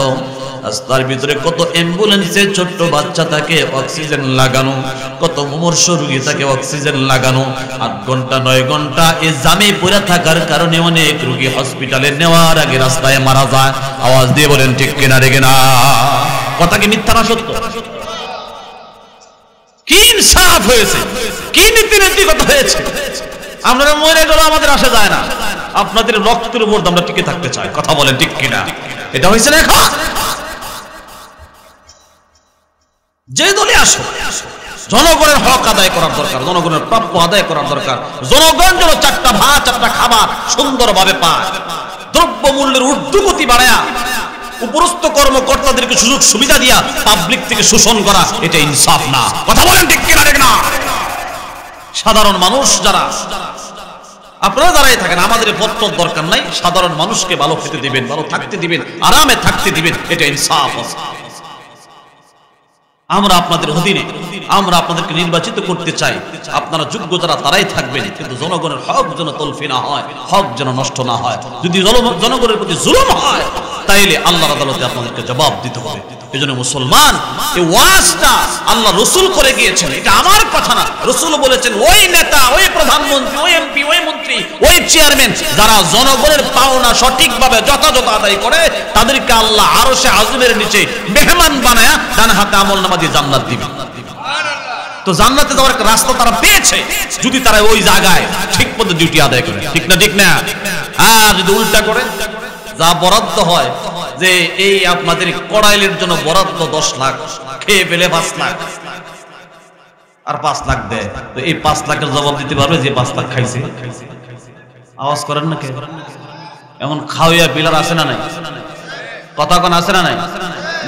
B: রাস্তার ভিতরে কত অ্যাম্বুলেন্সে ছোট্ট বাচ্চা থাকে অক্সিজেন লাগানো, কত মুমূর্ষ রোগী থাকে অক্সিজেন লাগানো। 8 ঘন্টা 9 ঘন্টা এই জামে পড়ে থাকার কারণে অনেক রোগী হসপিটালে নেওয়ার আগে রাস্তায় মারা যায়। আওয়াজ দিয়ে বলেন ঠিক কিনা রেগে না? কথা কি মিথ্যা না সত্য? কি ইনসাফ হয়েছে, কি নীতি নৈতিকতা হয়েছে! আপনারা মরে গেল আমাদের আসে যায় না, আপনাদের রক্তের উপর আমরা টিকে থাকতে চাই। কথা বলেন ঠিক কিনা? এটা হয়েছে না এখন? যে দলে আসো, জনগণের হক আদায় করার দরকার, জনগণের প্রাপ্য আদায় করার দরকার। জনগণ যেন 4টা ভাত 4টা খাবার সুন্দরভাবে পায়। দ্রব্য মূল্যের ঊর্ধ্বগতি বাড়ায়া উপরস্থ কর্মকর্তাদেরকে সুযোগ সুবিধা দিয়া পাবলিক থেকে শোষণ করা, এটা ইনসাফ না। কথা বলেন ঠিক কিনা? ঠিক না? সাধারণ মানুষ যারা, আপনারা যারাই থাকেন, আমাদের পত্তর দরকার নাই, সাধারণ মানুষকে ভালো খেতে দিবেন, ভালো থাকতে দিবেন, আরামে থাকতে দিবেন, এটা ইনসাফ। আমরা আপনাদের অধীনে, আমরা আপনাদেরকে নির্বাচিত করতে চাই, আপনারা যোগ্য যারা তারাই থাকবেন, কিন্তু জনগণের হক যেন তলফি না হয়, হক যেন নষ্ট না হয়। যদি জনগণের প্রতি জুলুম হয়
A: তাইলে আল্লাহর আদালতে আপনাদেরকে জবাব দিতে হবে। এজন্য মুসলমান, এই ওয়াজটা আল্লাহ রসুল করে গিয়েছেন, এটা আমার কথা না। রসুল বলেছেন ওই নেতা, ওই প্রধানমন্ত্রী, ওই এমপি, ওই মন্ত্রী, ওই চেয়ারম্যান যারা জনগণের পাওনা সঠিকভাবে যথাযথ আদায় করে, তাদেরকে আল্লাহ আরশে আযমের নিচে মেহমান বানায়া ডান হাতে আমলনামা দিয়ে জান্নাত দিবে। তো জান্নাতে যাওয়ার একটা রাস্তা তারা পেয়েছে, যদি তারা ওই জায়গায় ঠিক মতো ডিউটি আদায় করে। ঠিক না? ঠিক না? আর যদি উল্টা করে, যা বরাদ্দ হয় যে এই আপনাদের কড়াইলের জন্য বরাদ্দ 10 লাখ, খেয়ে পেলে 5 লাখ, আর 5 লাখ দেয়, তো এই 5 লাখের জবাব দিতে পারবে যে 5 লাখ খাইছে? আওয়াজ করেন না কে? এমন খাওয়া পিলার আছে না নাই? কথা কোন আছে না নাই?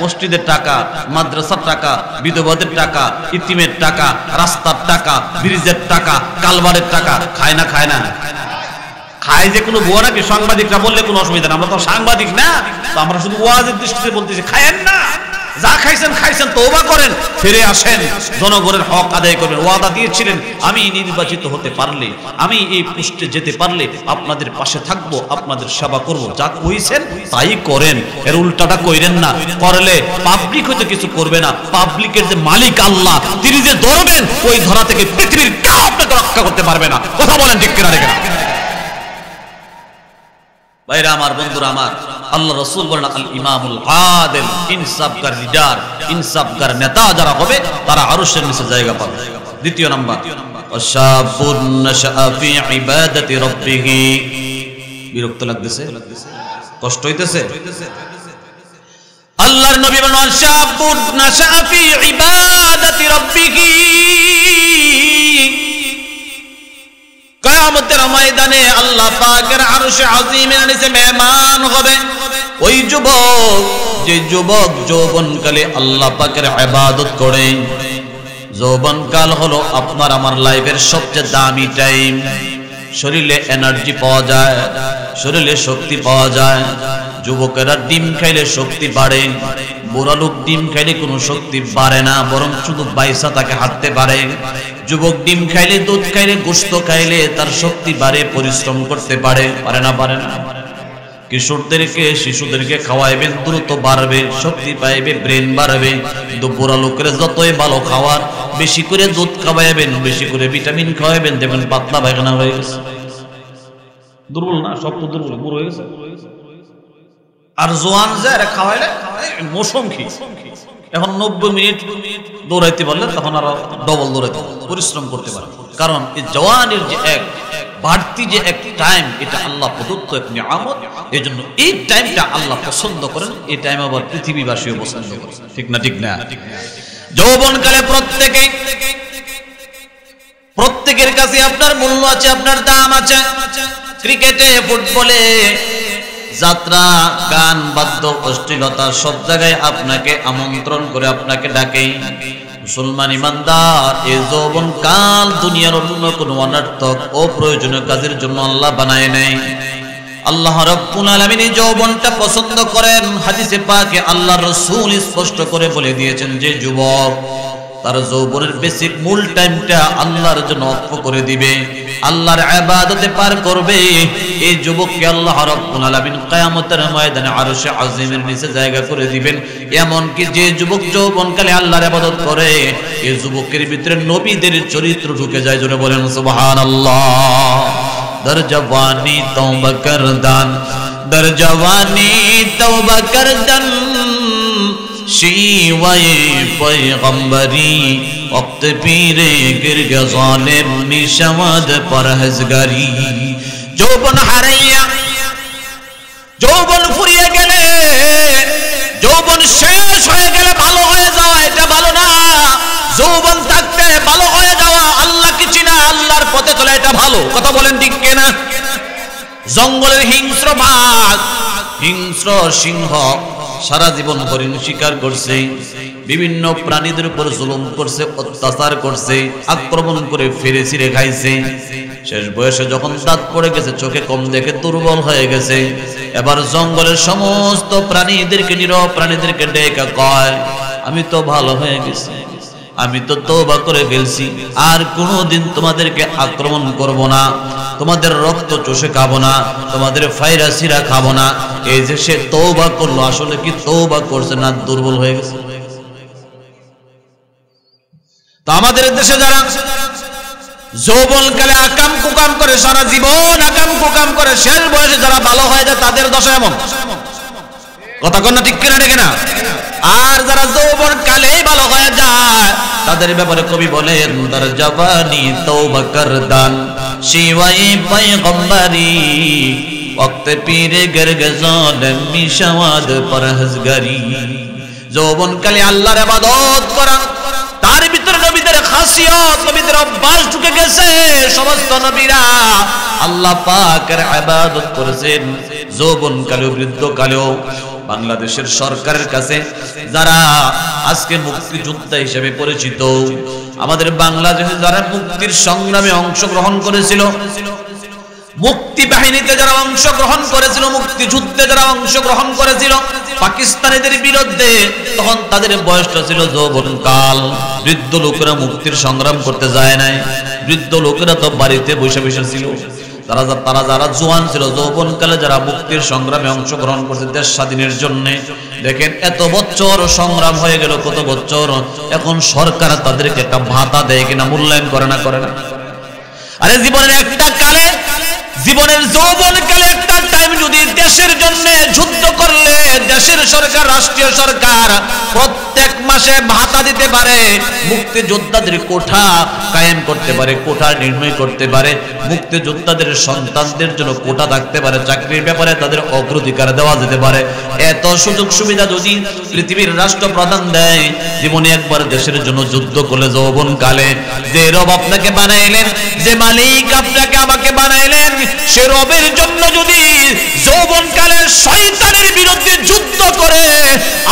A: মসজিদের টাকা, মাদ্রাসার টাকা, বিধবাদের টাকা, ইতিমের টাকা, রাস্তার টাকা, ব্রিজের টাকা, কালবারের টাকা খায় না? খায় না? খায় যে কোনো বুয়া নাকি? সাংবাদিকরা বললে কোনো অসুবিধা না, আমরা তো সাংবাদিক না, তো আমরা শুধু ওয়াজের দৃষ্টিতে বলতেছি খায়েন না। যা খাইছেন খাইছেন, তওবা করেন, ফিরে আসেন, জনগণের হক আদায় করবেন। ওয়াদা দিয়েছিলেন আমি নির্বাচিত হতে পারলে, আমি এই পোস্টে যেতে পারলে আপনাদের পাশে থাকবো, আপনাদের সেবা করব। যা কইছেন তাই করেন, এর উল্টাটা কইরেন না। করলে পাবলিক হয়তো কিছু করবে না, পাবলিকের যে মালিক আল্লাহ, তিনি যে ধরবেন, ওই ধরা থেকে পৃথিবীর কেউ আপনাকে রক্ষা করতে পারবে না। কথা বলেন ঠিক কিনা? ঠিক না? ভাইরা আমার, বন্ধুরা আমার, আল্লাহ রাসূল বলেন আল ইমামুল আদিল, ইনসাফকার লিডার, ইনসাফকার নেতা যারা হবে তারা আরশের নিচে জায়গা পাবে। দ্বিতীয় নাম্বার, ওয়াশাবুন নাশআ ফি ইবাদাতি রাব্বিহ। বিরক্ত লাগতেছে? কষ্ট হইতেছে? আল্লাহর নবী বলেন ওয়াশাবুন নাশআ ফি ইবাদাতি রাব্বিহ। কিয়ামতের ময়দানে আল্লাহ পাকের আরশে আযীমের নিচে মেহমান হবে ওই যুবক, যে যুবক যৌবনকালে আল্লাহ পাকের ইবাদত করে। যৌবনকাল হলো আপনার আমার লাইফের সবচেয়ে দামি টাইম। শরীরে এনার্জি পাওয়া যায়, শরীরে শক্তি পাওয়া যায়। যুবকেরা ডিম খাইলে শক্তি বাড়ে, বুড়া লোক ডিম খাইলে কোনো শক্তি বাড়ে না, বরং শুধু বাইসা তাকে হাঁটতে পারে। যুবক ডিম খাইলে, দুধ খাইলে, গোশত খাইলে তার শক্তি বাড়ে, পরিশ্রম করতে পারে। পারে না? পারে না? কিশোরদেরকে, শিশুদেরকে খাওয়াইবেন, দ্রুত বাড়বে, শক্তি পাইবে, ব্রেন বাড়বে। কিন্তু বুড়া লোকের যতই ভালো খাওয়ার, বেশি করে দুধ খাওয়াইবেন, বেশি করে ভিটামিন খাওয়াইবেন, দেখবেন পাতলা পায়খানা হয়ে গেছে। দুর্বল না? সব তো দুর্বল, বুড়ো হয়ে গেছে। আর জোয়ান যারা খাওয়াইলে মৌসুম কি এখন 90 মিনিট দৌড়াইতে পারলে তখন আরো ডবল দৌড়াইতে পরিশ্রম করতে পারে। কারণ এই জওয়ানের যে এক বাড়তি যে এক টাইম, এটা আল্লাহ প্রদত্ত এক নিয়ামত। এই জন্য এই টাইমটা আল্লাহ পছন্দ করেন, এই টাইম আবার পৃথিবীবাসীও পছন্দ করে। ঠিক না? ঠিক না? যৌবনকালে প্রত্যেকের কাছে আপনার মূল্য আছে, আপনার দাম আছে। ক্রিকেটে, ফুটবলে, যাত্রা, গান, বাদ্য, অশ্লীলতা সব জায়গায় আপনাকে আমন্ত্রণ করে, আপনাকে ডাকে। মুসলমান ইমানদার, এই যৌবন কাল দুনিয়ার অন্য কোনো অনর্থক অপ্রয়োজনীয় কাজের জন্য আল্লাহ বানায় নাই। আল্লাহ রাব্বুল আলামিন এই যৌবনটা পছন্দ করেন। হাদিসে পাকে আল্লাহর রাসূল স্পষ্ট করে বলে দিয়েছেন যে যুবক তার যৌবনের বেসিক মূল টাইমটা আল্লাহর জন্য অক্ষ করে দিবে, আল্লাহর ইবাদতে পার করবে। এই যুবককে আল্লাহ রাব্বুল আলামিন কিয়ামতের ময়দানে আরশে আযীমের নিচে জায়গা করে দিবেন। এমন কি যে যুবক যৌবনকালে আল্লাহর ইবাদত করে, এই যুবকের ভিতরে নবীদের চরিত্র ঢুকে যায়। জোরে বলেন সুবহানাল্লাহ। দর জওয়ানি তওবা করদান, দর জওয়ানি তওবা করদান, শিওয়ায়ে পয়গম্বরি, ওক্ত পীরে গিরগে জালিম, নিশামদ পরহেজগারি। যৌবন হারাইয়া, যৌবন ফুরিয়ে গেলে, যৌবন শেষ হয়ে গেলে ভালো হয়ে যাওয়া এটা ভালো না। যৌবন থাকতে ভালো হয়ে যাওয়া, আল্লাহকে চিনা, আল্লাহর পথে চলে, এটা ভালো। কথা বলেন ঠিক কিনা? জঙ্গলের হিংস্র বাঘ, হিংস্র সিংহ সারা জীবন হরিণ শিকার করছে, বিভিন্ন প্রাণীদের উপর জুলুম করছে, অত্যাচার করছে, আক্রমণ করে ফিরে ছিঁড়ে খাইছে। শেষ বয়সে যখন দাঁত পড়ে গেছে, চোখে কম দেখে দুর্বল হয়ে গেছে, এবার জঙ্গলের সমস্ত প্রাণীদেরকে, নীরব প্রাণীদেরকে ডেকে কয়, আমি তো ভালো হয়ে গেছি, আমি তো তওবা করে ফেলছি, আর কোনোদিন তোমাদেরকে আক্রমণ করব না,
B: তোমাদের রক্ত চষে খাবো না, তোমাদের ফাইরা সিরা খাবো না। এই যে সে তওবা করলো, আসলে কি তওবা করছে না দুর্বল হয়ে গেছে?
A: তো আমাদের দেশে যারা যৌবনকালে আকাম কুকাম করে, সারা জীবন আকাম কুকাম করে, শেষ বয়সে যারা ভালো হয়ে যায় তাদের দশা এমন। কথা কন না ঠিক কিনা ঠিক না? আর যারা যৌবনকালেই ভালো হয়ে যায় তাদের ব্যাপারে কবি বলেন, তার জবানি তওবা করদান শিওয়ায়ে পয়গম্বরি ওয়াক্তে পীরে গরগজন মিশাওয়াদ পরহেজগারি। যৌবনকালে আল্লাহর ইবাদত করা, তার ভিতরে নবীদের খাসিয়ত, নবীদের অভ্যাস ঢুকে গেছে। সমস্ত নবীরা আল্লাহ পাকের ইবাদত করেছেন যৌবনকালেও বৃদ্ধকালেও। বাংলাদেশের সরকারের কাছে যারা আজকে মুক্তিযোদ্ধা হিসেবে পরিচিত, আমাদের বাংলাদেশে যারা মুক্তির সংগ্রামে অংশগ্রহণ করেছিল, মুক্তি বাহিনীতে যারা অংশগ্রহণ করেছিল, মুক্তিযুদ্ধে যারা অংশগ্রহণ করেছিল পাকিস্তানিদের বিরুদ্ধে, তখন তাদের বয়সটা ছিল যৌবনকাল। বৃদ্ধ লোকেরা মুক্তির সংগ্রাম করতে যায় নাই, বৃদ্ধ লোকেরা তো বাড়িতে বসে বসে ছিল। তারা যারা জোয়ান ছিল, যৌবনকালে যারা মুক্তির সংগ্রামে অংশগ্রহণ করছে দেশ স্বাধীনের জন্য, দেখেন এত বছর সংগ্রাম হয়ে গেল, কত বছর, এখন সরকার তাদেরকে একটা ভাতা দেয় কিনা, মূল্যায়ন করে না? করে না? আরে জীবনের একটা কালে, জীবনের যৌবনকালে একটা টাইম যদি দেশের জন্য যুদ্ধ করলে দেশের সরকার, রাষ্ট্রীয় সরকার প্রত্যেক মাসে ভাতা দিতে পারে, মুক্তিযোদ্ধাদের কোঠা কায়েম করতে পারে, কোঠা নির্ণয় করতে পারে, মুক্তিযোদ্ধাদের সন্তানদের জন্য কোঠা থাকতে পারে, চাকরির ব্যাপারে তাদের অগ্রাধিকার দেওয়া যেতে পারে। এত সুযোগ সুবিধা যদি পৃথিবীর রাষ্ট্রপ্রধান দেয়, জীবনে একবার দেশের জন্য যুদ্ধ করলে যৌবনকালে, যে রব আপনাকে বানাইলেন, যে মালিক আপনাকে আমাকে বানাইলেন, সে রবের জন্য যদি যৌবনকালে শয়তানের বিরুদ্ধে যুদ্ধ করে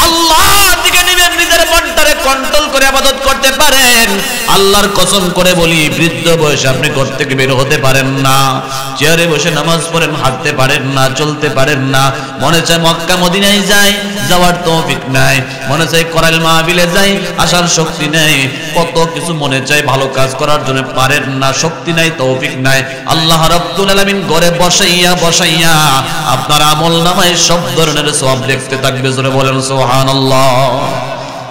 A: আল্লাহর দিকে নিজের মনটারে কন্ট্রোল করে ইবাদত করতে পারেন, আল্লাহর কসম করে বলি বৃদ্ধ বয়সে আপনি ঘর থেকে বের হতে পারেন না, চেয়ারে বসে নামাজ পড়েন, হাঁটতে পারেন না, চলতে পারেন না। মনে চায় মক্কা মদিনায় যাই, যাওয়ার তৌফিক নাই। মনে চায় কোরাইল মাহফিলে যাই, আসার শক্তি নেই। কত কিছু মনে চায় ভালো কাজ করার জন্য, পারেন না, শক্তি নাই, তৌফিক নাই। আল্লাহ রাব্বুল আলামিন ঘরে বসাইয়া বসাইয়া আপনার আমলনামায় সব ধরনের সওয়াব লিখতে থাকবে। জোরে বলেন সুবহানাল্লাহ,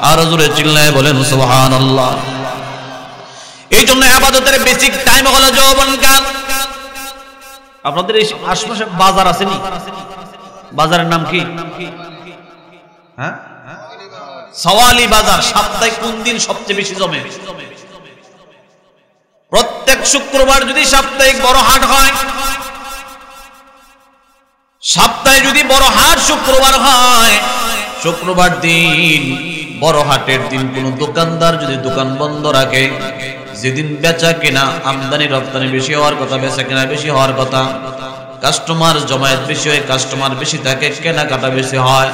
A: আর জোরে চিল্লায় বলেন সুবহানাল্লাহ। এই জন্য ইবাদতের বেসিক টাইম হলো যৌবনকাল। আপনাদের এই আশপাশে বাজার আছে নি? বাজারের নাম কি? হ্যাঁ, সওয়ালি বাজার। সপ্তাহে কোন দিন সবচেয়ে বেশি জমে? প্রত্যেক শুক্রবার যদি সাপ্তাহিক বড় হাট হয়, সপ্তাহে যদি বড় হাট শুক্রবার হয়, শুক্রবার দিন বড় হাটের দিন কোন দোকানদার যদি দোকান বন্ধ রাখে, যেদিন বেচা কেনা আমদানি রপ্তানি বেশি হওয়ার কথা, বেচা কেনা বেশি হওয়ার কথা, কাস্টমার জমায়েত বেশি হয়, কাস্টমার বেশি থাকে, কেনাকাটা বেশি হয়,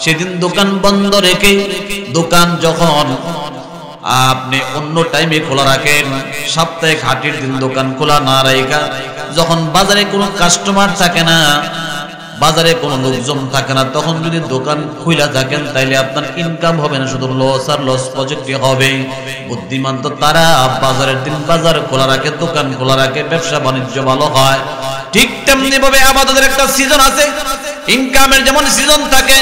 A: সেদিন দোকান বন্ধ রেখে, দোকান যখন আপনি অন্য টাইমে খোলা রাখেন, সাপ্তাহিক হাটের দিন দোকান খোলা না রাখা, যখন বাজারে কোনো কাস্টমার থাকে না, বাজারে কোনো লোকজন থাকে না, তখন যদি দোকান খুলে থাকেন তাইলে আপনার ইনকাম হবে না, শুধু লস আর লস প্রজেক্টই হবে। বুদ্ধিমান তো তারা বাজারের দিন বাজার খোলা রাখে, দোকান খোলা রাখে, ব্যবসা বাণিজ্য ভালো হয়। ঠিক তেমনি ভাবে আমাদের একটা সিজন আছে, ইনকামের যেমন সিজন থাকে,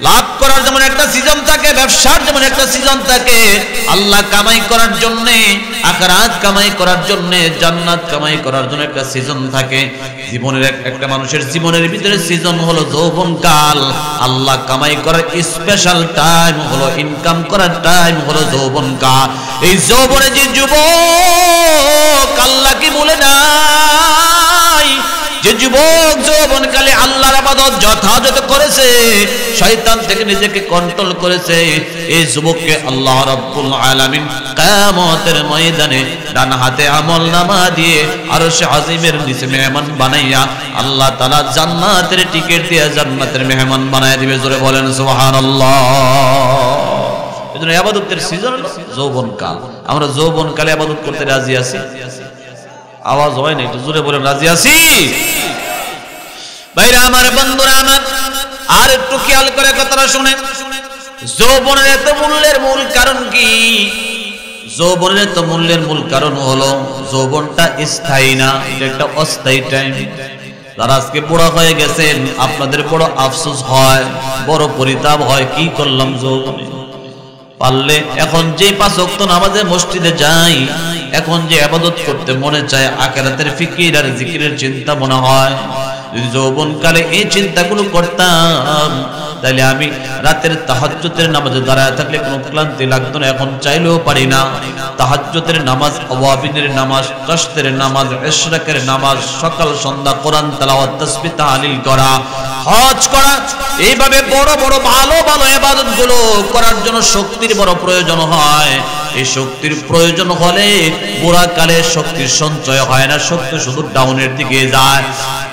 A: লাভ করার যেমন একটা সিজন থাকে, ব্যবসার যেমন একটা সিজন থাকে। আল্লাহ কামাই করার জন্য, আখিরাত কামাই করার জন্য, জান্নাত কামাই করার জন্য একটা সিজন থাকে। জীবনের একটা মানুষের জীবনের ভিতরে সিজন হলো যৌবনকাল। আল্লাহ কামাই করার স্পেশাল টাইম হলো, ইনকাম করার টাইম হলো যৌবনকাল। এই যৌবনে যে যুবক আল্লাহ কি বলে নাই, যে যুবক যৌবনকালে আল্লাহর ইবাদত যথাযথ করেছে, শয়তান থেকে নিজেকে কন্ট্রোল করেছে, এই যুবককে আল্লাহ রাব্বুল আলামিন কিয়ামতের ময়দানে ডান হাতে আমলনামা দিয়ে আরশে আজিমের নিচে মেহমান বানাইয়া আল্লাহ তাআলা জান্নাতের টিকিট দিয়ে জান্নাতের মেহমান বানায় দিবে। জোরে বলেন সুবহানাল্লাহ। এজন্য ইবাদতের সিজন যৌবনকাল। আমরা যৌবনকালে ইবাদত করতে রাজি আছি? আওয়াজ হয় না, একটু জোরে বলেন রাজি আছি? ভাইরা আমার, বন্ধুরা আমার, আর একটু খেয়াল করে কথাটা শুনেন। যৌবনের এত মূল্যের মূল কারণ কি? যৌবনের তো মূল্যের মূল কারণ হলো যৌবনটা স্থায়ী না, এটা একটা অস্থায়ী টাইম। যারা আজকে বুড়া হয়ে গেছেন আপনাদের বড় আফসোস হয়, বড় পরিতাপ হয়, কি করলাম যৌবনে। পারলে এখন যে 5 ওয়াক্ত নামাজে মসজিদে যাই, এখন যে ইবাদত করতে মনে চায়, আখিরাতের ফিকির আর জিকিরের চিন্তা মনে হয়, যদি যৌবনকালে এই চিন্তাগুলো করতাম তাহলে আমি রাতের তাহাজ্জুদের নামাজে দাঁড়ায় থাকলে কোনো ক্লান্তি লাগতো না। এখন চাইলেও পারি না। তাহাজ্জুদের নামাজ, আওয়াবিনের নামাজ, তাশতের নামাজ, ইশরাকের নামাজ, সকাল সন্ধ্যা কোরআন তেলাওয়াত, তাসবিহ তাহলিল করা, হজ করা, এইভাবে বড় বড় ভালো ভালো ইবাদতগুলো করার জন্য শক্তির বড় প্রয়োজন হয়। এই শক্তির প্রয়োজন হলে বুড়াকালে শক্তির সঞ্চয় হয় না, শক্তি শুধু ডাউনের দিকে যায়।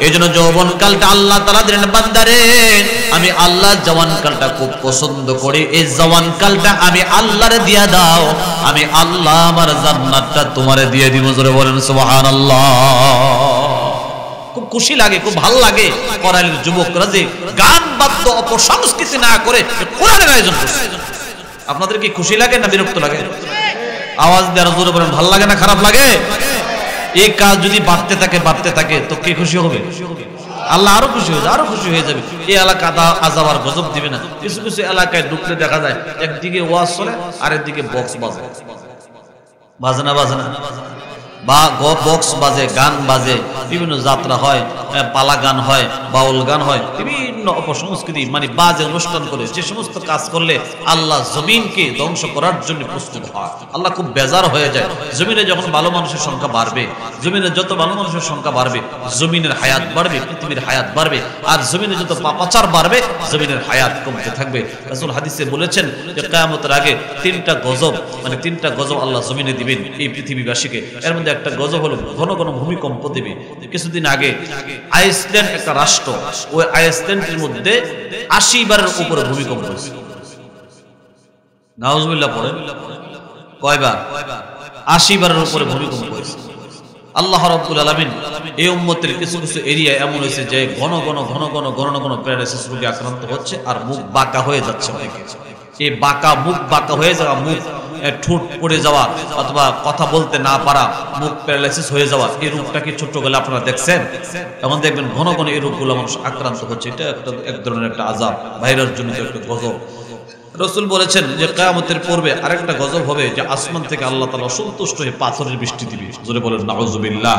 A: এই জন্য যৌবনকালটা আল্লাহ তাআলা দিলেন বান্দারে, আমি আল্লাহ জওয়ানকালটা খুব পছন্দ করি, এই জওয়ানকালটা আমি আল্লাহরে দিয়া দাও, আমি আল্লাহ আমার জান্নাতটা তোমারে দিয়ে দিব। জোরে বলেন সুবহানাল্লাহ। খুব খুশি লাগে, খুব ভালো লাগে করাইলের যুবকরা যে গান বাদ্য অপসংস্কৃতি না করে কোরআনের আয়োজন করছে। আপনাদের কি খুশি লাগে না বিরক্ত লাগে? আওয়াজ দেওয়ার জোরে বলেন, ভালো লাগে না খারাপ লাগে? এই কাজ যদি বাড়তে থাকে তো কে খুশি হবে? আল্লাহ আরো খুশি হয়ে যাবে, আরো খুশি হয়ে যাবে। এই এলাকা আযাব আর গজব দিবে না। কিছু কিছু এলাকায় ঢুকলে দেখা যায় একদিকে ওয়াজ চলে আর একদিকে বক্স বাজে, বাজনা বা বক্স বাজে, গান বাজে, বিভিন্ন যাত্রা হয়, পালা গান হয়, বাউল গান হয়, বিভিন্ন অপসংস্কৃতি মানে বাজে অনুষ্ঠান করে যে সমস্ত কাজ করলে আল্লাহ জমিনকে ধ্বংস করার জন্য প্রস্তুত হয়। আল্লাহ খুব বেজার হয়ে যায়। জমিনে যখন ভালো মানুষের সংখ্যা বাড়বে, জমিনে যত ভালো মানুষের সংখ্যা বাড়বে, জমিনের হায়াত বাড়বে, পৃথিবীর হায়াত বাড়বে। আর জমিনে যত পাপাচার বাড়বে, জমিনের হায়াত কমতে থাকবে। রাসূল হাদিসে বলেছেন যে কিয়ামতের আগে 3টা গজব, মানে 3টা গজব আল্লাহ জমিনে দিবেন এই পৃথিবীবাসীকে। এর মধ্যে একটা গজব হলো ঘন ঘন ভূমিকম্প দেবে। কিছুদিন আগে আইসল্যান্ড একটা রাষ্ট্র, ওই আইসল্যান্ডের মধ্যে 80 বারের উপরে ভূমিকম্প হয়েছে। নাউজুবিল্লাহ পড়েন, কয়বার? 80 বারের উপরে ভূমিকম্প হয়েছে। আল্লাহ রাব্বুল আলামিন এই উম্মতের কিছু কিছু এরিয়া এমন হয়েছে যে ঘন ঘন প্যারালাইসিস রোগে আক্রান্ত হচ্ছে আর মুখ বাঁকা হয়ে যাচ্ছে অনেকে। এই মুখ বাঁকা হয়ে যাওয়া, মুখ ঠোঁট পড়ে যাওয়া অথবা কথা বলতে না পারা, মুখ প্যারালাইসিস হয়ে যাওয়া, এই রোগটা কি ছোট গেলে আপনারা দেখছেন? এখন দেখবেন ঘন ঘন এই রোগগুলো মানুষ আক্রান্ত হচ্ছে। এটা এক ধরনের একটা আযাব, ভাইরাস জনিত একটা গজব। রাসূল বলেছেন যে কিয়ামতের পূর্বে আরেকটা গজব হবে যে আসমান থেকে আল্লাহ তাআলা অসন্তুষ্ট হয়ে পাথরের বৃষ্টি দিবে। জোরে বলেন নাউযুবিল্লাহ।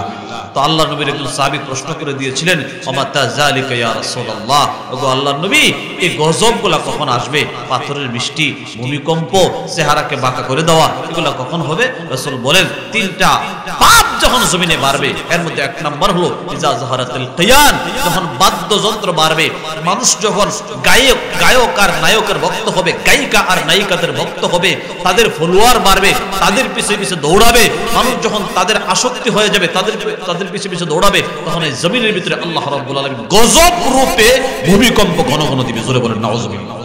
A: তো আল্লাহর নবীর একজন সাহাবী প্রশ্ন করে দিয়েছিলেন, ওমা তাযালিকা ইয়া রাসূলুল্লাহ, ওগো আল্লাহর নবী, এই গজবগুলো কখন আসবে? পাথরের বৃষ্টি, ভূমিকম্প, চেহারাকে বাঁকা করে দেওয়া, এগুলো কখন হবে? রাসূল বলেন 3টা পাপ যখন জমিনে বাড়বে। এর মধ্যে 1 নাম্বার হলো ইজা যাহারাতুল কিয়ান, যখন বাদ্যযন্ত্র বাড়বে, মানুষ যখন গায়ক আর নায়কের ভক্ত হবে, গায়িকা আর নায়িকাদের ভক্ত হবে, তাদের ফলোয়ার বাড়বে, তাদের পিছে পিছে দৌড়াবে। মানুষ যখন তাদের আসক্তি হয়ে যাবে, তাদের পিছে পিছে দৌড়াবে, তখন এই জমিনের ভিতরে আল্লাহ রাব্বুল আলামিন গজব রূপে ভূমিকম্প ঘন ঘন দিবে। জোরে বলেন নাউযুবিল্লাহ।